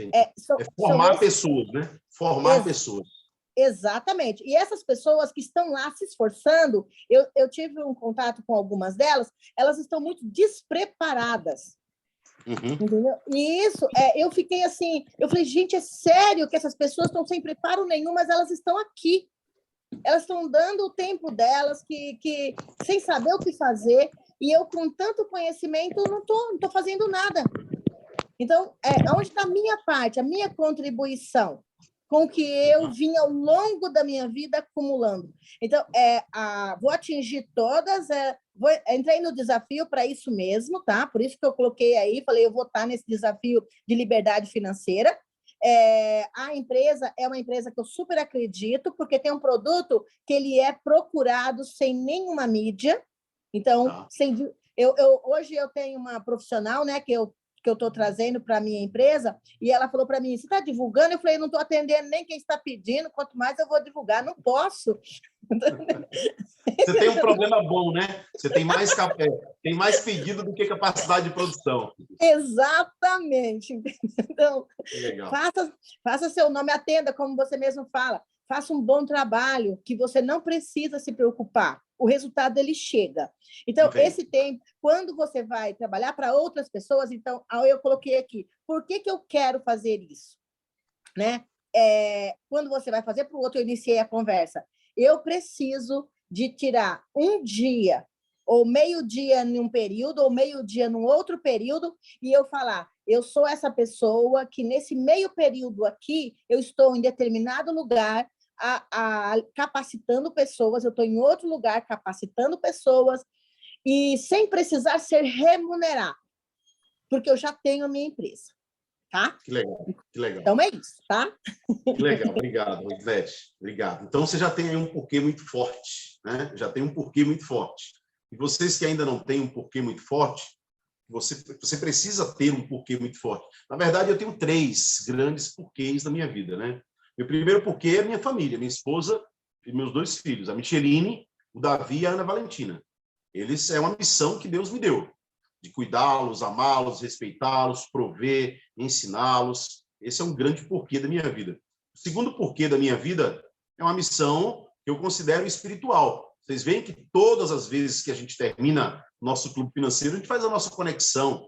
formar pessoas, né? Formar pessoas. Exatamente. E essas pessoas que estão lá se esforçando, eu tive um contato com algumas delas, elas estão muito despreparadas. Entendeu? E isso, eu fiquei assim, eu falei, gente, é sério que essas pessoas estão sem preparo nenhum, mas elas estão aqui. Elas estão dando o tempo delas, que sem saber o que fazer, e eu, com tanto conhecimento, não tô fazendo nada. Então, onde está a minha parte, a minha contribuição com o que eu vim ao longo da minha vida acumulando? Então, vou atingir todas, entrei no desafio para isso mesmo, tá? Por isso que eu coloquei aí, falei, eu vou estar nesse desafio de liberdade financeira. A empresa é uma empresa que eu super acredito, porque tem um produto que ele é procurado sem nenhuma mídia. Então, hoje eu tenho uma profissional, né, que eu que eu estou trazendo para a minha empresa, e ela falou para mim, você está divulgando? Eu falei, não estou atendendo nem quem está pedindo, quanto mais eu vou divulgar, não posso. Você tem um problema bom, né? Você tem mais café, tem mais pedido do que capacidade de produção. Exatamente. Então, Legal. faça seu nome, atenda, como você mesmo fala. Faça um bom trabalho, que você não precisa se preocupar. O resultado, ele chega. Então, esse tempo, quando você vai trabalhar para outras pessoas, então, eu coloquei aqui, por que eu quero fazer isso? Né? Quando você vai fazer para o outro, eu iniciei a conversa. Eu preciso de tirar um dia, ou meio-dia em um período, ou meio-dia num outro período, e eu falar, eu sou essa pessoa que, nesse meio período aqui, eu estou em determinado lugar, capacitando pessoas, eu estou em outro lugar capacitando pessoas, e sem precisar ser remunerado, porque eu já tenho a minha empresa, tá? Que legal, que legal. Então é isso, tá? Que legal, obrigado, Rosivete. Obrigado. Então você já tem aí um porquê muito forte, né? Já tem um porquê muito forte. E vocês que ainda não têm um porquê muito forte, você precisa ter um porquê muito forte. Na verdade, eu tenho 3 grandes porquês na minha vida, né? Meu primeiro porquê é a minha família, minha esposa e meus 2 filhos, a Micheline, o Davi e a Ana Valentina. Eles é uma missão que Deus me deu, de cuidá-los, amá-los, respeitá-los, prover, ensiná-los. Esse é um grande porquê da minha vida. O segundo porquê da minha vida é uma missão que eu considero espiritual. Vocês veem que todas as vezes que a gente termina nosso clube financeiro, a gente faz a nossa conexão.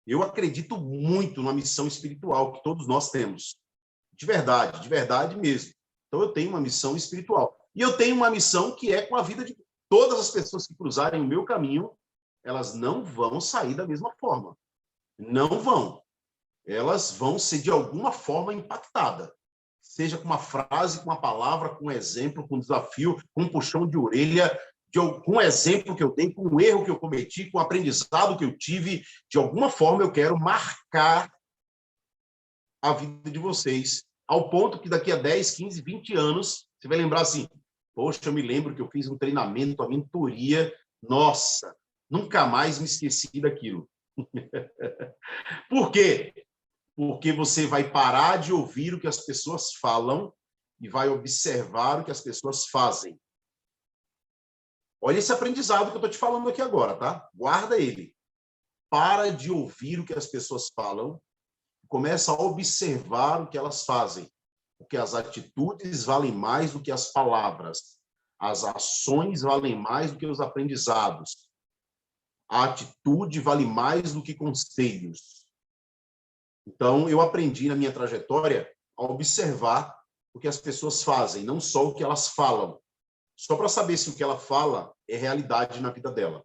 Eu acredito muito na missão espiritual que todos nós temos. De verdade mesmo. Então, eu tenho uma missão espiritual. E eu tenho uma missão que é com a vida de todas as pessoas que cruzarem o meu caminho, elas não vão sair da mesma forma. Não vão. Elas vão ser, de alguma forma, impactadas. Seja com uma frase, com uma palavra, com um exemplo, com um desafio, com um puxão de orelha, com um exemplo que eu dei, com um erro que eu cometi, com um aprendizado que eu tive. De alguma forma, eu quero marcar a vida de vocês, ao ponto que daqui a 10, 15, 20 anos, você vai lembrar assim, poxa, eu me lembro que eu fiz um treinamento, uma mentoria, nossa, nunca mais me esqueci daquilo. Por quê? Porque você vai parar de ouvir o que as pessoas falam e vai observar o que as pessoas fazem. Olha esse aprendizado que eu estou te falando aqui agora, tá? Guarda ele. Para de ouvir o que as pessoas falam, começa a observar o que elas fazem, porque as atitudes valem mais do que as palavras, as ações valem mais do que os aprendizados, a atitude vale mais do que conselhos. Então, eu aprendi na minha trajetória a observar o que as pessoas fazem, não só o que elas falam, só para saber se o que ela fala é realidade na vida dela.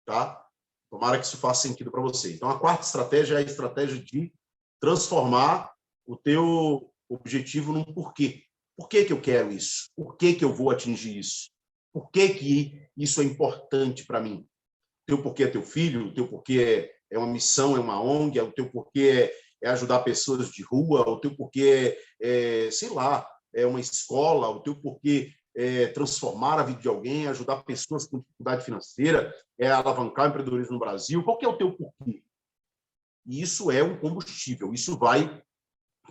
Tá? Tomara que isso faça sentido para você. Então, a quarta estratégia é a estratégia de transformar o teu objetivo num porquê. Por que eu quero isso? Por que eu vou atingir isso? Por que isso é importante para mim? O teu porquê é teu filho, o teu porquê é uma missão, é uma ONG, o teu porquê é ajudar pessoas de rua, o teu porquê sei lá, é uma escola, o teu porquê é transformar a vida de alguém, ajudar pessoas com dificuldade financeira, é alavancar o empreendedorismo no Brasil. Qual que é o teu porquê? E isso é um combustível, isso vai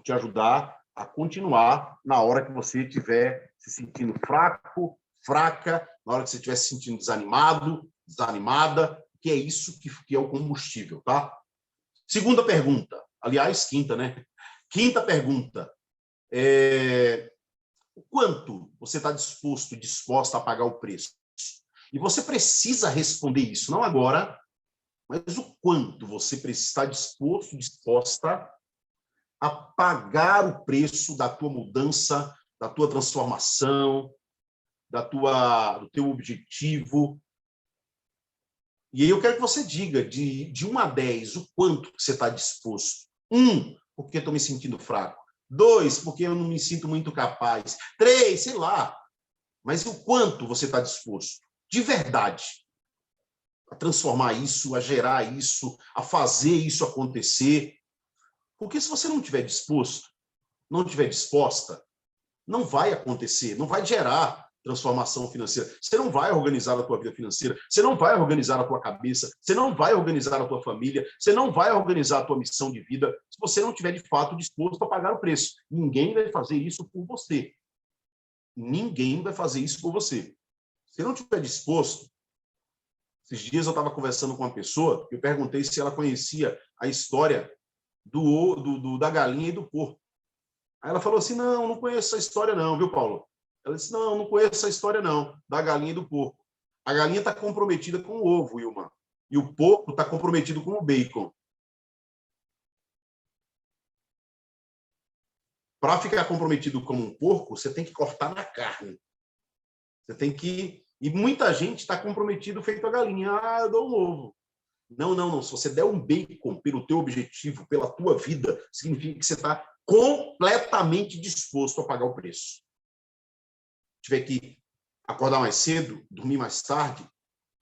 te ajudar a continuar na hora que você estiver se sentindo fraco, fraca, na hora que você estiver se sentindo desanimado, desanimada, que é isso que é o combustível, tá? Segunda pergunta, aliás, quinta, né? Quinta pergunta, o quanto você está disposto, disposta a pagar o preço? E você precisa responder isso, não agora, mas o quanto você está disposto, disposta a pagar o preço da tua mudança, da tua transformação, do teu objetivo. E aí eu quero que você diga, de 1 a 10, o quanto você está disposto. 1, porque estou me sentindo fraco. 2, porque eu não me sinto muito capaz. 3, sei lá. Mas o quanto você está disposto, de verdade, a transformar isso, a gerar isso, a fazer isso acontecer. Porque se você não estiver disposto, não estiver disposta, não vai acontecer, não vai gerar. transformação financeira. Você não vai organizar a tua vida financeira, você não vai organizar a tua cabeça, você não vai organizar a tua família, você não vai organizar a tua missão de vida se você não estiver, de fato, disposto a pagar o preço. Ninguém vai fazer isso por você. Ninguém vai fazer isso por você. Se não estiver disposto... Esses dias eu estava conversando com uma pessoa, eu perguntei se ela conhecia a história da galinha e do porco. Aí ela falou assim, não conheço essa história não, viu, Paulo? Ela disse, não conheço essa história não, da galinha e do porco. A galinha está comprometida com o ovo, Ilma, e o porco está comprometido com o bacon. Para ficar comprometido com um porco, você tem que cortar na carne. Você tem que... E muita gente está comprometido feito a galinha. Eu dou um ovo. Não. Se você der um bacon pelo teu objetivo, pela tua vida, significa que você está completamente disposto a pagar o preço. Se tiver que acordar mais cedo, dormir mais tarde,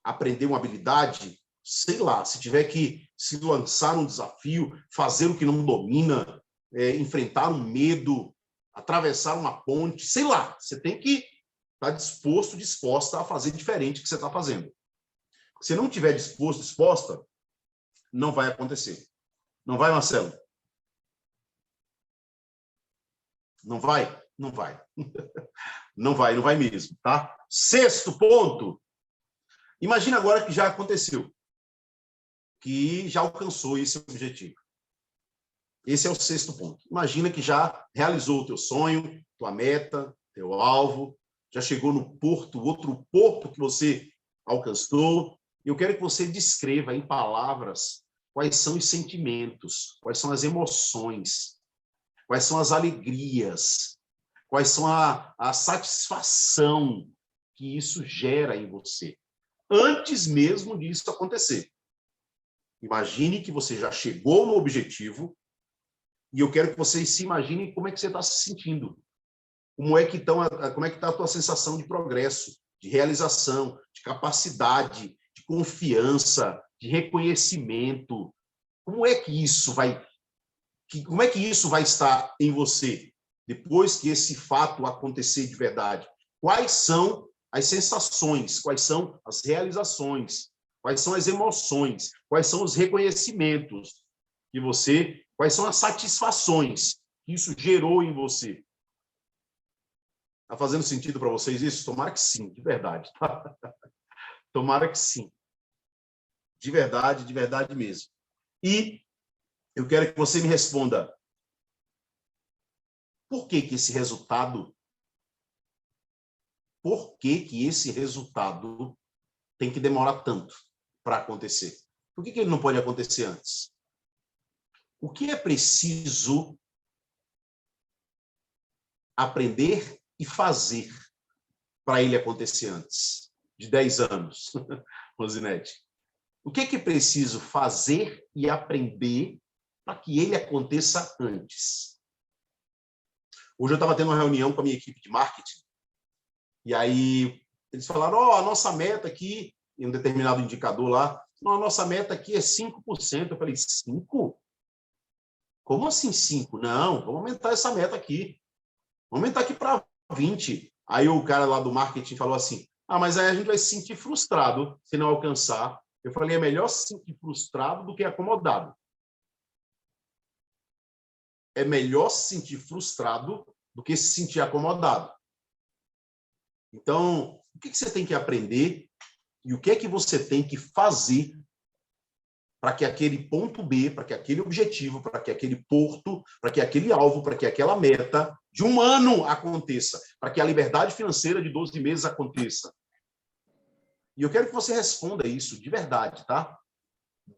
aprender uma habilidade, sei lá, se tiver que se lançar um desafio, fazer o que não domina, enfrentar um medo, atravessar uma ponte, sei lá, você tem que estar disposto, disposta a fazer diferente do que você está fazendo. Se não estiver disposto, disposta, não vai acontecer. Não vai, Marcelo? Não vai? Não vai. Não vai mesmo, tá? 6º ponto. Imagina agora que já aconteceu, que já alcançou esse objetivo. Esse é o 6º ponto. Imagina que já realizou o teu sonho, tua meta, teu alvo, já chegou no porto, outro porto que você alcançou. Eu quero que você descreva em palavras quais são os sentimentos, quais são as emoções, quais são as alegrias, quais são a satisfação que isso gera em você, antes mesmo disso acontecer. Imagine que você já chegou no objetivo e eu quero que vocês se imaginem como é que você está se sentindo. Como é que está a tua sensação de progresso, de realização, de capacidade, de confiança, de reconhecimento? Como é que isso vai estar em você depois que esse fato acontecer de verdade? Quais são as sensações? Quais são as realizações? Quais são as emoções? Quais são os reconhecimentos que você? Quais são as satisfações que isso gerou em você? Está fazendo sentido para vocês isso? Tomara que sim, de verdade. Tá? Tomara que sim. De verdade mesmo. E eu quero que você me responda por que esse resultado tem que demorar tanto para acontecer? Por que ele não pode acontecer antes? O que é preciso aprender e fazer para ele acontecer antes de 10 anos, Rosinete? O que é preciso fazer e aprender para que ele aconteça antes? Hoje eu estava tendo uma reunião com a minha equipe de marketing e aí eles falaram, a nossa meta aqui, em um determinado indicador lá, a nossa meta aqui é 5%. Eu falei, 5%? Como assim 5%? Não, vamos aumentar essa meta aqui. Vamos aumentar aqui para 20%. Aí o cara lá do marketing falou assim, mas aí a gente vai se sentir frustrado se não alcançar. Eu falei, é melhor se sentir frustrado do que acomodado. É melhor se sentir frustrado do que se sentir acomodado. Então, o que você tem que aprender e o que é que você tem que fazer para que aquele ponto B, para que aquele objetivo, para que aquele porto, para que aquele alvo, para que aquela meta de um ano aconteça, para que a liberdade financeira de 12 meses aconteça. E eu quero que você responda isso de verdade, tá?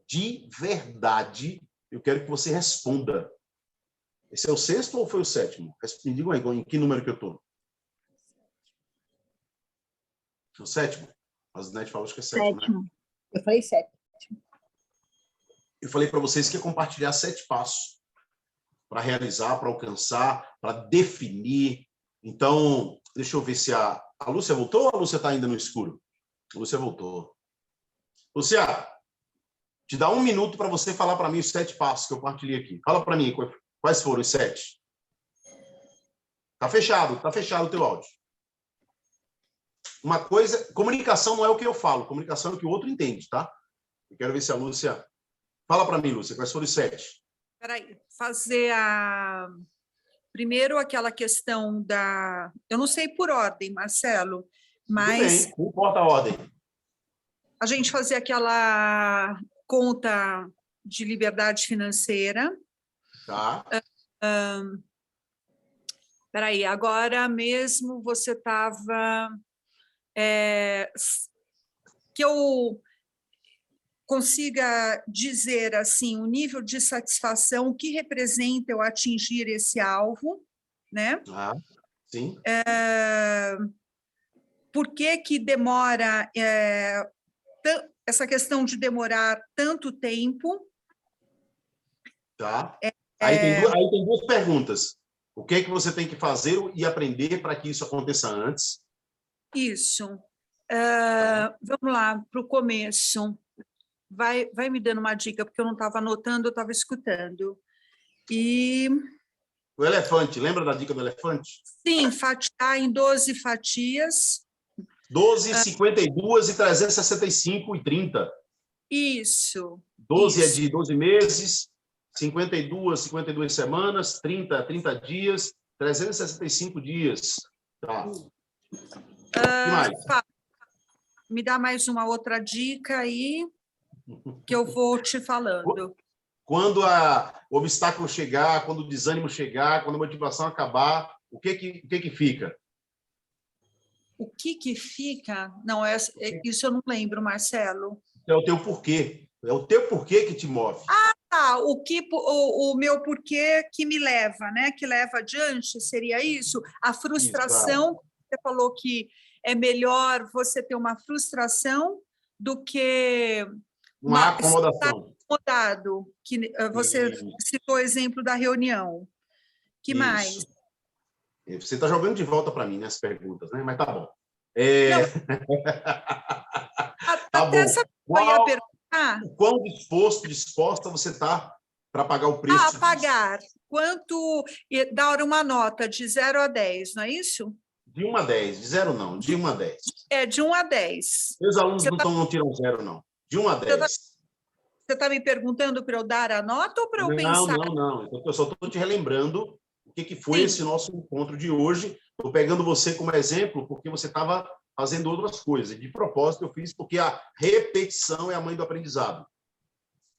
De verdade, eu quero que você responda. Esse é o 6º ou foi o 7º? Me digam aí, em que número que eu estou? O 7º? A Zinete falou que é 7º, né? Eu falei 7. Eu falei para vocês que ia compartilhar 7 passos para realizar, para alcançar, para definir. Então, deixa eu ver se a Lúcia voltou ou a Lúcia está ainda no escuro? A Lúcia voltou. Lúcia, te dá 1 minuto para você falar para mim os 7 passos que eu compartilhei aqui. Fala para mim quais foram os 7. Tá fechado o teu áudio. uma coisa, comunicação não é o que eu falo, comunicação é o que o outro entende, tá? Eu quero ver se a Lúcia... Fala para mim, Lúcia, quais foram os 7? Espera aí, fazer primeiro aquela questão da... Eu não sei por ordem, Marcelo, mas Tudo bem, não importa a ordem. a gente fazer aquela conta de liberdade financeira. Tá. Espera aí, agora mesmo você estava... que eu consiga dizer assim o nível de satisfação, o que representa eu atingir esse alvo, né? Sim. Por que demora essa questão de demorar tanto tempo? Tá. Aí tem duas perguntas. O que é que você tem que fazer e aprender para que isso aconteça antes? Isso. Vamos lá, para o começo. Vai me dando uma dica, porque eu não estava anotando, eu estava escutando. E... O elefante, lembra da dica do elefante? Sim, fatiar em 12 fatias. 12, 52 e 365 e 30. Isso. 12 isso. é de 12 meses, 52 semanas, 30 dias, 365 dias. Tá. Que mais? Me dá mais uma outra dica aí, que eu vou te falando. Quando o obstáculo chegar, quando o desânimo chegar, quando a motivação acabar, o que fica? O que fica? Não, isso eu não lembro, Marcelo. É o teu porquê. É o teu porquê que te move. Tá. O meu porquê que me leva, né? Que leva adiante, seria isso? A frustração, isso, você falou que é melhor você ter uma frustração do que uma acomodação. Acomodado, que você citou o exemplo da reunião. Que isso. mais? Você está jogando de volta para mim nessas perguntas, né? Mas tá bom. Tá bom. O quão disposta você está para pagar o preço? Pagar. Quanto... Dar uma nota de 0 a 10, não é isso? De 1 a 10. De 0 não, de 1 a 10. De 1 a 10. Meus alunos não tiram 0, não. De 1 a 10. Você está me perguntando para eu dar a nota ou para eu pensar? Não. Eu só estou te relembrando o que foi esse nosso encontro de hoje. Estou pegando você como exemplo porque você estava fazendo outras coisas. De propósito, eu fiz porque a repetição é a mãe do aprendizado.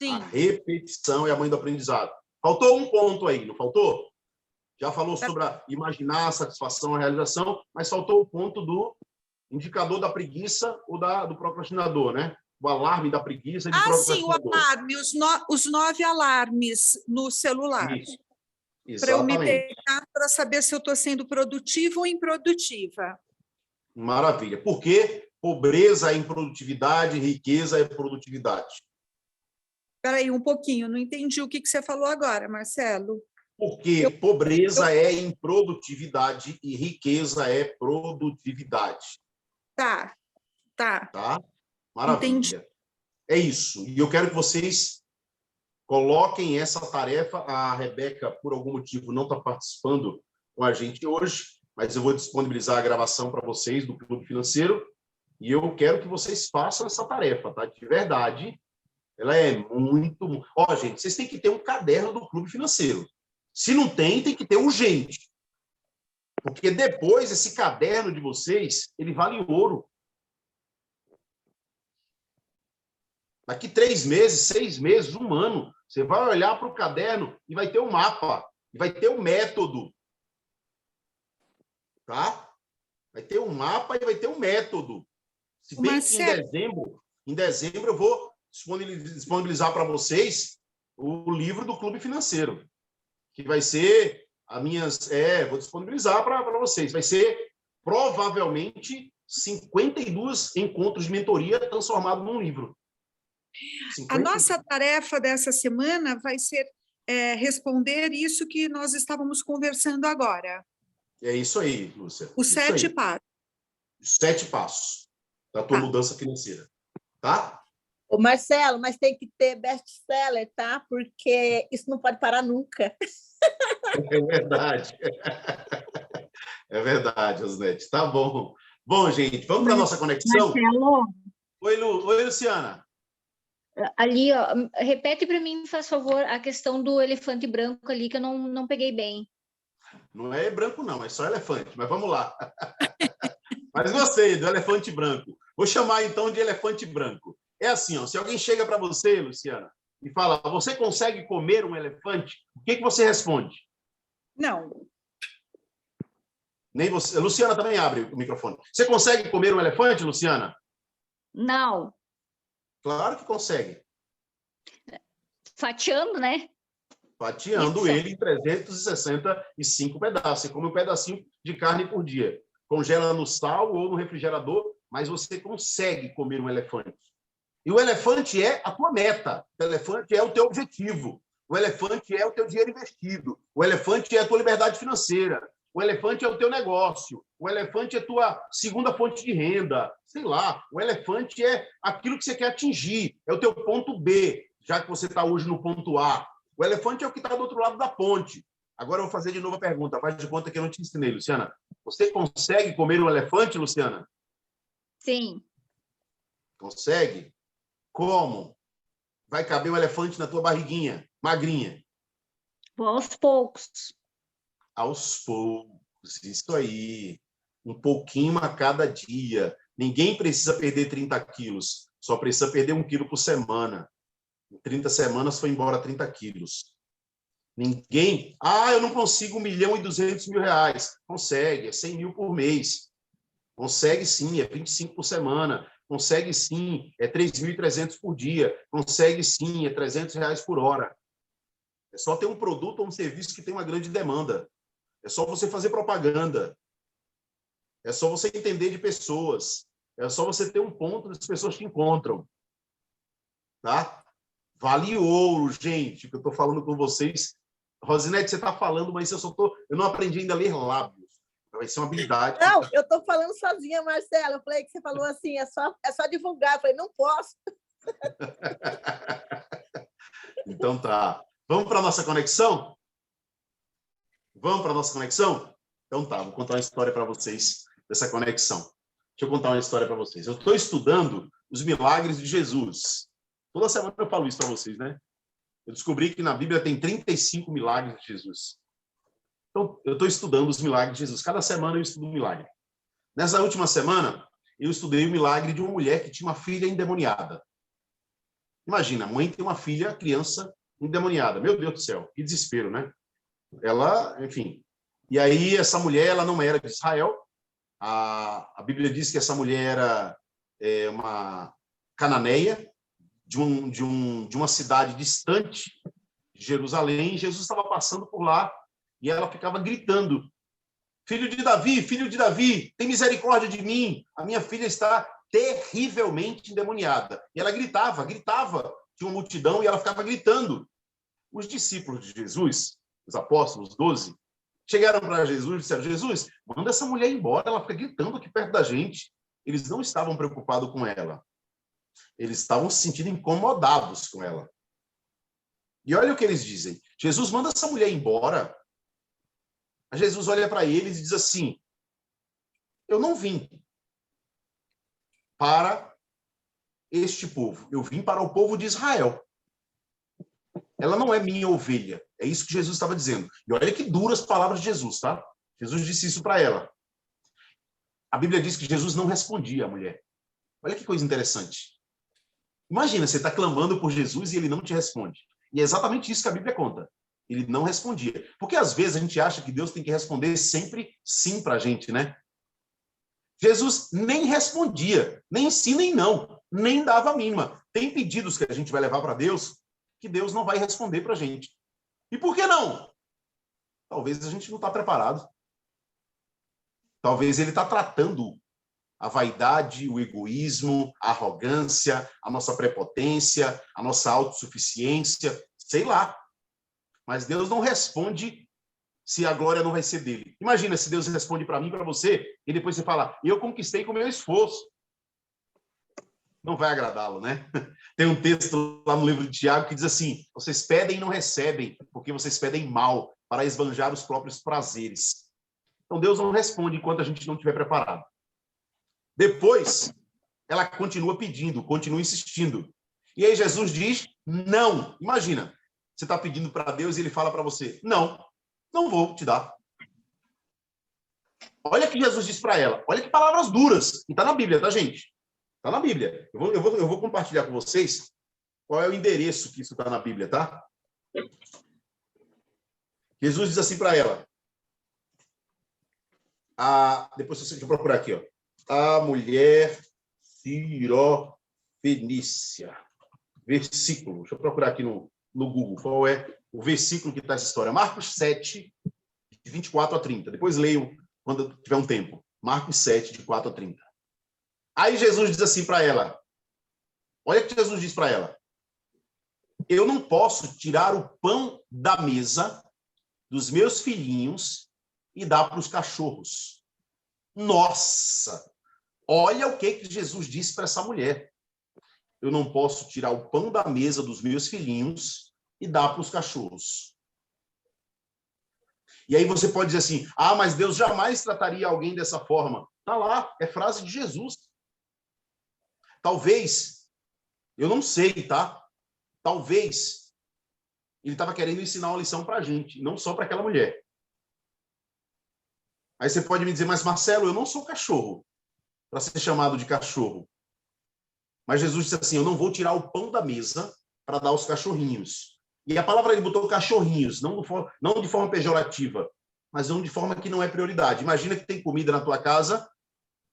Sim. A repetição é a mãe do aprendizado. Faltou um ponto aí, não faltou? Já falou sobre imaginar a satisfação, a realização, mas faltou o ponto do indicador da preguiça ou do procrastinador, né? O alarme da preguiça e do procrastinador. Sim, o alarme, os 9 alarmes no celular. Para eu me pegar para saber se eu estou sendo produtiva ou improdutiva. Maravilha. Por quê? Pobreza é improdutividade, riqueza é produtividade. Espera aí um pouquinho, não entendi o que você falou agora, Marcelo. Porque pobreza é improdutividade e riqueza é produtividade. Tá. Maravilha. Entendi. É isso. E eu quero que vocês coloquem essa tarefa. A Rebeca, por algum motivo, não está participando com a gente hoje, mas eu vou disponibilizar a gravação para vocês do Clube Financeiro e eu quero que vocês façam essa tarefa, tá? De verdade, ela é muito... gente, vocês têm que ter um caderno do Clube Financeiro. Se não tem que ter urgente. Porque depois, esse caderno de vocês, ele vale ouro. Daqui 3 meses, 6 meses, 1 ano, você vai olhar para o caderno e vai ter um mapa, e vai ter um método. Tá? Vai ter um mapa e vai ter um método. Se bem que em dezembro eu vou disponibilizar para vocês o livro do Clube Financeiro, que vai ser vou disponibilizar para vocês. Vai ser provavelmente 52 encontros de mentoria transformados num livro. 50... A nossa tarefa dessa semana vai ser responder isso que nós estávamos conversando agora. É isso aí, Lúcia. Os 7 passos. Os 7 passos da tua mudança financeira. Tá? Ô, Marcelo, mas tem que ter best-seller, tá? Porque isso não pode parar nunca. É verdade. É verdade, Osnete. Tá bom. Bom, gente, vamos para a nossa conexão? Marcelo, Oi, Luciana. ali, ó, repete para mim, faz favor, a questão do elefante branco ali, que eu não peguei bem. Não é branco, não, é só elefante, mas vamos lá. Mas gostei do elefante branco. Vou chamar, então, de elefante branco. É assim, ó, se alguém chega para você, Luciana, e fala, você consegue comer um elefante? O que você responde? Não. Nem você. Luciana também abre o microfone. Você consegue comer um elefante, Luciana? Não. Claro que consegue. Fatiando, né? Fatiando Isso. ele em 365 pedaços. Você come um pedacinho de carne por dia. Congela no sal ou no refrigerador, mas você consegue comer um elefante. E o elefante é a tua meta. O elefante é o teu objetivo. O elefante é o teu dinheiro investido. O elefante é a tua liberdade financeira. O elefante é o teu negócio. O elefante é a tua segunda fonte de renda. Sei lá. O elefante é aquilo que você quer atingir. É o teu ponto B, já que você está hoje no ponto A. O elefante é o que está do outro lado da ponte. Agora eu vou fazer de novo a pergunta. Faz de conta que eu não te ensinei, Luciana. Você consegue comer um elefante, Luciana? Sim. Consegue? Como? Vai caber um elefante na tua barriguinha, magrinha. Vou aos poucos. Aos poucos, isso aí. Um pouquinho a cada dia. Ninguém precisa perder 30 quilos. Só precisa perder 1 quilo por semana. Em 30 semanas foi embora 30 quilos. Ninguém... eu não consigo 1.200.000 reais. Consegue, é 100 mil por mês. Consegue sim, é 25 por semana. Consegue sim, é 3.300 por dia. Consegue sim, é 300 reais por hora. É só ter um produto ou um serviço que tem uma grande demanda. É só você fazer propaganda. É só você entender de pessoas. É só você ter um ponto onde as pessoas te encontram. Tá? Vale ouro, gente, que eu estou falando com vocês. Rosinete, você está falando, mas eu não aprendi ainda a ler lábios. Vai ser uma habilidade. Não, eu estou falando sozinha, Marcelo. Eu falei que você falou assim, é só divulgar. Eu falei, não posso. Então tá. Vamos para a nossa conexão? Vamos para a nossa conexão? Então tá, vou contar uma história para vocês dessa conexão. Deixa eu contar uma história para vocês. Eu estou estudando os milagres de Jesus. Toda semana eu falo isso para vocês, né? Eu descobri que na Bíblia tem 35 milagres de Jesus. Então, eu estou estudando os milagres de Jesus. Cada semana eu estudo um milagre. Nessa última semana, eu estudei o milagre de uma mulher que tinha uma filha endemoniada. Imagina, a mãe tem uma filha, criança, endemoniada. Meu Deus do céu, que desespero, né? Ela, enfim. E aí, essa mulher, ela não era de Israel. A Bíblia diz que essa mulher era uma cananeia de uma cidade distante de Jerusalém. Jesus estava passando por lá e ela ficava gritando: filho de Davi, tem misericórdia de mim. A minha filha está terrivelmente endemoniada. E ela gritava. Tinha uma multidão e ela ficava gritando. Os discípulos de Jesus, os apóstolos, 12, chegaram para Jesus e disseram: Jesus, manda essa mulher embora, ela fica gritando aqui perto da gente. Eles não estavam preocupados com ela. Eles estavam se sentindo incomodados com ela. E olha o que eles dizem: Jesus, manda essa mulher embora. Jesus olha para eles e diz assim: eu não vim para este povo, eu vim para o povo de Israel. Ela não é minha ovelha. É isso que Jesus estava dizendo. E olha que duras palavras de Jesus, tá? Jesus disse isso para ela. A Bíblia diz que Jesus não respondia à mulher. Olha que coisa interessante. Imagina, você está clamando por Jesus e ele não te responde. E é exatamente isso que a Bíblia conta. Ele não respondia. Porque às vezes a gente acha que Deus tem que responder sempre sim para a gente, né? Jesus nem respondia, nem sim nem não, nem dava a mínima. Tem pedidos que a gente vai levar para Deus que Deus não vai responder para a gente. E por que não? Talvez a gente não está preparado. Talvez ele está tratando a vaidade, o egoísmo, a arrogância, a nossa prepotência, a nossa autossuficiência, sei lá. Mas Deus não responde se a glória não vai ser dele. Imagina se Deus responde para mim, para você, e depois você fala: eu conquistei com o meu esforço. Não vai agradá-lo, né? Tem um texto lá no livro de Tiago que diz assim: vocês pedem e não recebem, porque vocês pedem mal, para esbanjar os próprios prazeres. Então Deus não responde enquanto a gente não estiver preparado. Depois, ela continua pedindo, continua insistindo. E aí Jesus diz, não. Imagina, você está pedindo para Deus e ele fala para você, não, não vou te dar. Olha o que Jesus diz para ela. Olha que palavras duras. E está na Bíblia, tá, gente? Está na Bíblia. Eu vou compartilhar com vocês qual é o endereço que isso está na Bíblia, tá? Jesus diz assim para ela. Depois deixa eu procurar aqui, ó. A mulher Sirofenícia. Versículo. Deixa eu procurar aqui no Google qual é o versículo que está essa história. Marcos 7, de 24 a 30. Depois leiam quando tiver um tempo. Marcos 7, de 4 a 30. Aí Jesus diz assim para ela. Olha o que Jesus diz para ela. Eu não posso tirar o pão da mesa dos meus filhinhos e dar para os cachorros. Nossa! Olha o que Jesus disse para essa mulher. Eu não posso tirar o pão da mesa dos meus filhinhos e dar para os cachorros. E aí você pode dizer assim, mas Deus jamais trataria alguém dessa forma. Está lá, é frase de Jesus. Talvez, eu não sei, tá? Talvez ele estava querendo ensinar uma lição para a gente, não só para aquela mulher. Aí você pode me dizer, mas Marcelo, eu não sou cachorro para ser chamado de cachorro. Mas Jesus disse assim, eu não vou tirar o pão da mesa para dar aos cachorrinhos. E a palavra ele botou cachorrinhos, não de forma pejorativa, mas não de forma que não é prioridade. Imagina que tem comida na tua casa,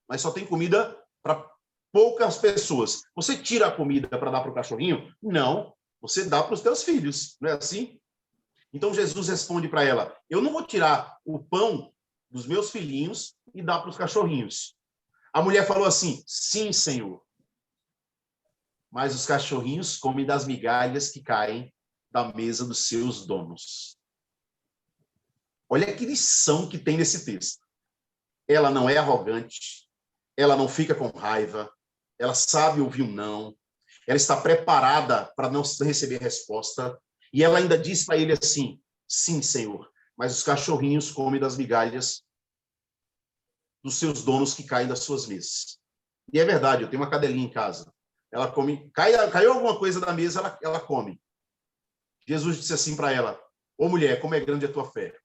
mas só tem comida para poucas pessoas. Você tira a comida para dar para o cachorrinho? Não, você dá para os teus filhos, não é assim? Então Jesus responde para ela, eu não vou tirar o pão dos meus filhinhos e dar para os cachorrinhos. A mulher falou assim, sim, Senhor. Mas os cachorrinhos comem das migalhas que caem da mesa dos seus donos. Olha que lição que tem nesse texto. Ela não é arrogante, ela não fica com raiva, ela sabe ouvir um não, ela está preparada para não receber resposta, e ela ainda diz para ele assim, sim, Senhor, mas os cachorrinhos comem das migalhas dos seus donos que caem das suas mesas. E é verdade, eu tenho uma cadelinha em casa. Ela come, caiu alguma coisa da mesa, ela come. Jesus disse assim para ela, ô mulher, como é grande a tua fé.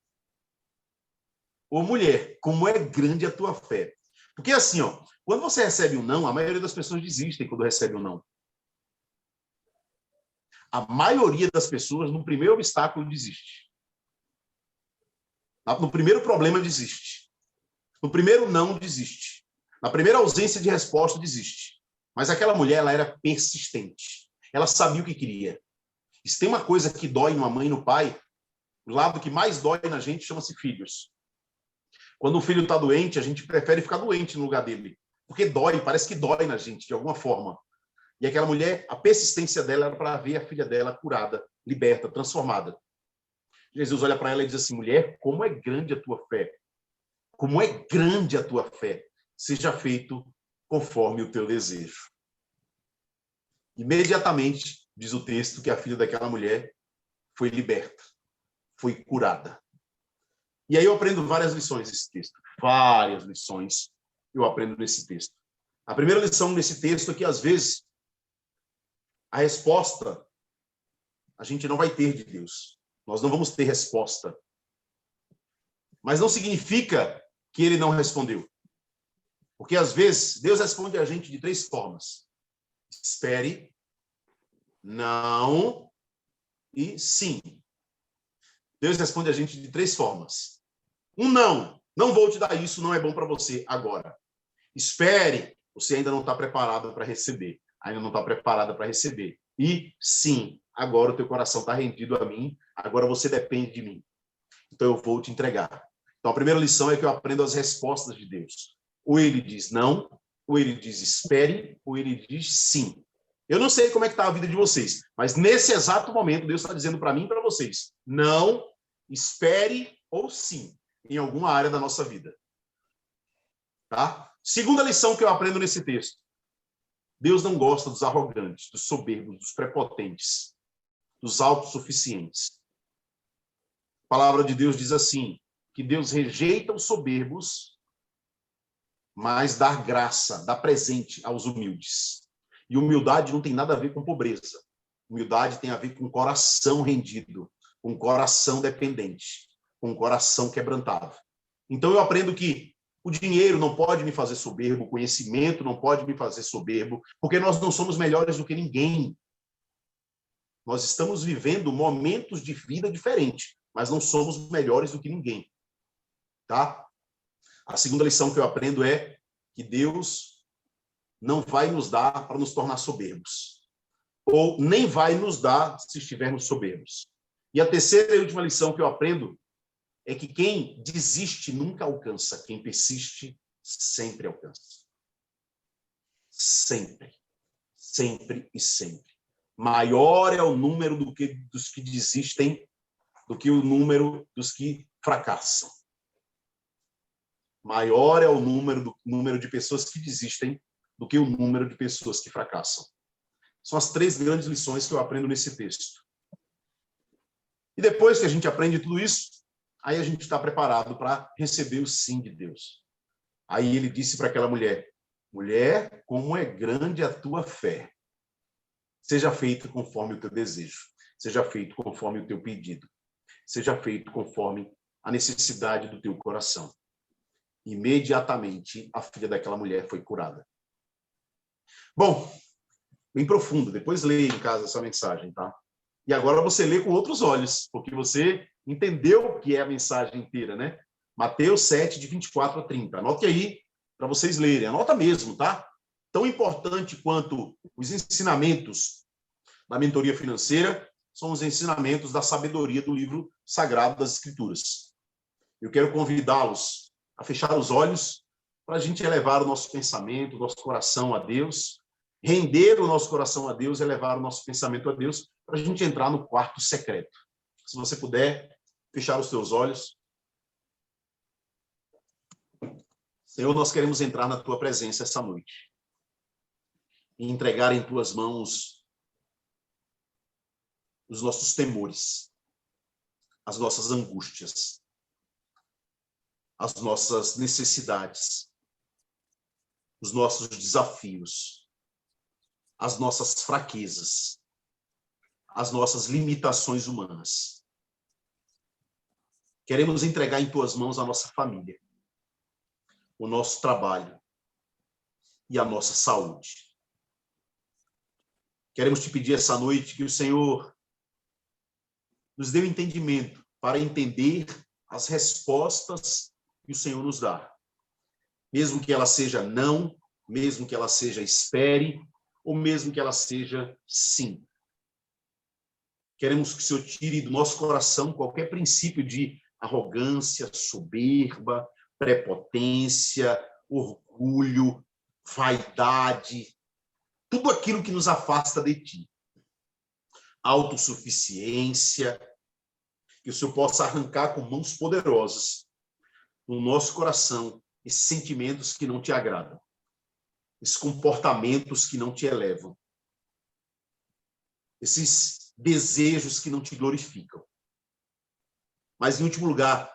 Ô mulher, como é grande a tua fé. Porque assim, ó, quando você recebe um não, a maioria das pessoas desistem quando recebe um não. A maioria das pessoas, no primeiro obstáculo, desiste. No primeiro problema, desiste. No primeiro não, desiste. Na primeira ausência de resposta, desiste. Mas aquela mulher, ela era persistente. Ela sabia o que queria. E se tem uma coisa que dói numa mãe e no pai, o lado que mais dói na gente chama-se filhos. Quando o filho está doente, a gente prefere ficar doente no lugar dele. Porque dói, parece que dói na gente, de alguma forma. E aquela mulher, a persistência dela era para ver a filha dela curada, liberta, transformada. Jesus olha para ela e diz assim, mulher, como é grande a tua fé. Como é grande a tua fé. Seja feito conforme o teu desejo. Imediatamente, diz o texto, que a filha daquela mulher foi liberta, foi curada. E aí eu aprendo várias lições nesse texto. Várias lições eu aprendo nesse texto. A primeira lição nesse texto é que, às vezes, a resposta a gente não vai ter de Deus. Nós não vamos ter resposta. Mas não significa que ele não respondeu. Porque, às vezes, Deus responde a gente de 3 formas. Espere, não e sim. Deus responde a gente de 3 formas. Um não vou te dar isso, não é bom para você agora. Espere, você ainda não está preparado para receber. Ainda não está preparada para receber. E sim, agora o teu coração está rendido a mim, agora você depende de mim. Então eu vou te entregar. Então a primeira lição é que eu aprendo as respostas de Deus. Ou ele diz não, ou ele diz espere, ou ele diz sim. Eu não sei como é que está a vida de vocês, mas nesse exato momento Deus está dizendo para mim e para vocês, não, espere ou sim, em alguma área da nossa vida. Tá? Segunda lição que eu aprendo nesse texto. Deus não gosta dos arrogantes, dos soberbos, dos prepotentes, dos autossuficientes. A palavra de Deus diz assim, que Deus rejeita os soberbos, mas dar graça, dar presente aos humildes. E humildade não tem nada a ver com pobreza. Humildade tem a ver com coração rendido, com coração dependente, com coração quebrantado. Então eu aprendo que o dinheiro não pode me fazer soberbo, o conhecimento não pode me fazer soberbo, porque nós não somos melhores do que ninguém. Nós estamos vivendo momentos de vida diferentes, mas não somos melhores do que ninguém. Tá? A segunda lição que eu aprendo é que Deus não vai nos dar para nos tornar soberbos. Ou nem vai nos dar se estivermos soberbos. E a terceira e última lição que eu aprendo é que quem desiste nunca alcança, quem persiste sempre alcança. Sempre. Sempre e sempre. Maior é o número dos que desistem do que o número dos que fracassam. Maior é o número de pessoas que desistem do que o número de pessoas que fracassam. São as 3 grandes lições que eu aprendo nesse texto. E depois que a gente aprende tudo isso, aí a gente está preparado para receber o sim de Deus. Aí ele disse para aquela mulher, mulher, como é grande a tua fé. Seja feito conforme o teu desejo. Seja feito conforme o teu pedido. Seja feito conforme a necessidade do teu coração. Imediatamente, a filha daquela mulher foi curada. Bom, bem profundo. Depois leia em casa essa mensagem, tá? E agora você lê com outros olhos, porque você entendeu o que é a mensagem inteira, né? Mateus 7, de 24 a 30. Anote aí para vocês lerem. Anota mesmo, tá? Tão importante quanto os ensinamentos da mentoria financeira são os ensinamentos da sabedoria do livro sagrado das Escrituras. Eu quero convidá-los a fechar os olhos para a gente elevar o nosso pensamento, o nosso coração a Deus, render o nosso coração a Deus, elevar o nosso pensamento a Deus, para a gente entrar no quarto secreto. Se você puder fechar os teus olhos. Senhor, nós queremos entrar na tua presença essa noite e entregar em tuas mãos os nossos temores, as nossas angústias, as nossas necessidades, os nossos desafios, as nossas fraquezas, as nossas limitações humanas. Queremos entregar em tuas mãos a nossa família, o nosso trabalho e a nossa saúde. Queremos te pedir essa noite que o Senhor nos dê o entendimento para entender as respostas que o Senhor nos dá. Mesmo que ela seja não, mesmo que ela seja espere, ou mesmo que ela seja sim. Queremos que o Senhor tire do nosso coração qualquer princípio de arrogância, soberba, prepotência, orgulho, vaidade, tudo aquilo que nos afasta de ti. Autossuficiência, que o Senhor possa arrancar com mãos poderosas no nosso coração esses sentimentos que não te agradam, esses comportamentos que não te elevam, esses desejos que não te glorificam. Mas, em último lugar,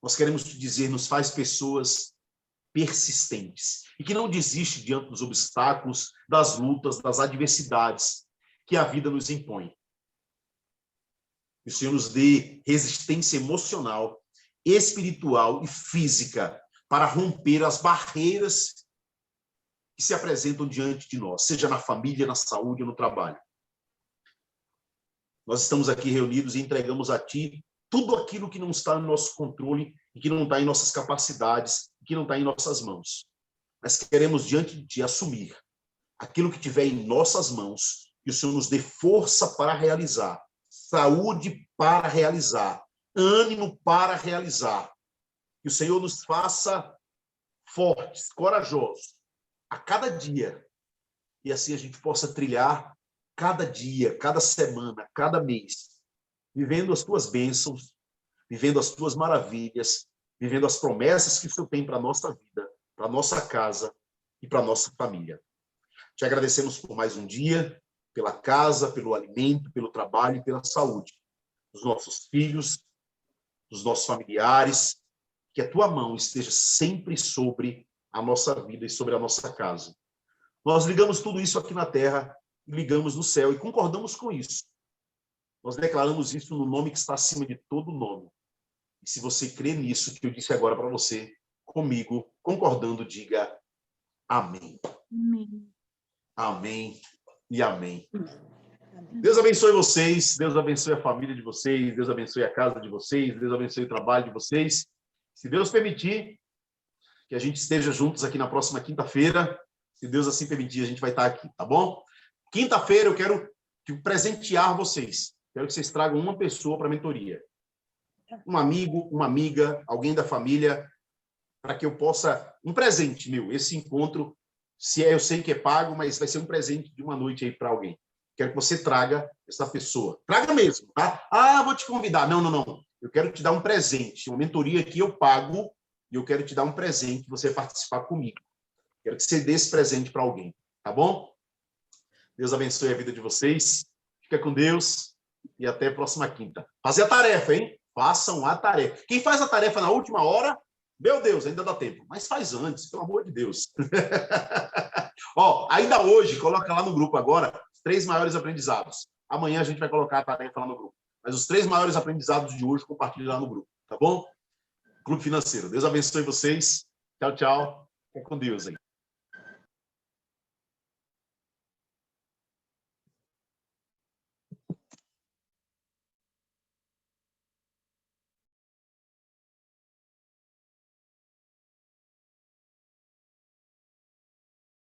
nós queremos te dizer, nos faz pessoas persistentes e que não desiste diante dos obstáculos, das lutas, das adversidades que a vida nos impõe. Que o Senhor nos dê resistência emocional, espiritual e física para romper as barreiras que se apresentam diante de nós, seja na família, na saúde ou no trabalho. Nós estamos aqui reunidos e entregamos a ti tudo aquilo que não está no nosso controle e que não está em nossas capacidades, que não está em nossas mãos. Mas queremos, diante de ti, assumir aquilo que tiver em nossas mãos, que o Senhor nos dê força para realizar, saúde para realizar, ânimo para realizar. Que o Senhor nos faça fortes, corajosos, a cada dia. E assim a gente possa trilhar cada dia, cada semana, cada mês, vivendo as tuas bênçãos, vivendo as tuas maravilhas, vivendo as promessas que o Senhor tem para a nossa vida, para a nossa casa e para a nossa família. Te agradecemos por mais um dia, pela casa, pelo alimento, pelo trabalho e pela saúde dos nossos filhos, dos nossos familiares, que a tua mão esteja sempre sobre a nossa vida e sobre a nossa casa. Nós ligamos tudo isso aqui na terra e ligamos no céu e concordamos com isso. Nós declaramos isso no nome que está acima de todo nome. E se você crê nisso que eu disse agora para você, comigo, concordando, diga amém. Amém. Amém e amém. Deus abençoe vocês, Deus abençoe a família de vocês, Deus abençoe a casa de vocês, Deus abençoe o trabalho de vocês. Se Deus permitir que a gente esteja juntos aqui na próxima quinta-feira, se Deus assim permitir, a gente vai estar aqui, tá bom? Quinta-feira eu quero presentear vocês. Quero que vocês tragam uma pessoa para a mentoria. Um amigo, uma amiga, alguém da família, para que eu possa... Um presente, meu. Esse encontro, eu sei que é pago, mas vai ser um presente de uma noite aí para alguém. Quero que você traga essa pessoa. Traga mesmo, tá? Ah, vou te convidar. Não, não, não. Eu quero te dar um presente. Uma mentoria que eu pago e eu quero te dar um presente que você vai participar comigo. Quero que você dê esse presente para alguém, tá bom? Deus abençoe a vida de vocês. Fica com Deus e até a próxima quinta. Fazer a tarefa, hein? Façam a tarefa. Quem faz a tarefa na última hora, meu Deus, ainda dá tempo. Mas faz antes, pelo amor de Deus. Ó, ainda hoje, coloca lá no grupo agora, os 3 maiores aprendizados. Amanhã a gente vai colocar a tarefa lá no grupo. Mas os 3 maiores aprendizados de hoje, compartilhe lá no grupo, tá bom? Clube Financeiro. Deus abençoe vocês. Tchau, tchau. Fica com Deus aí.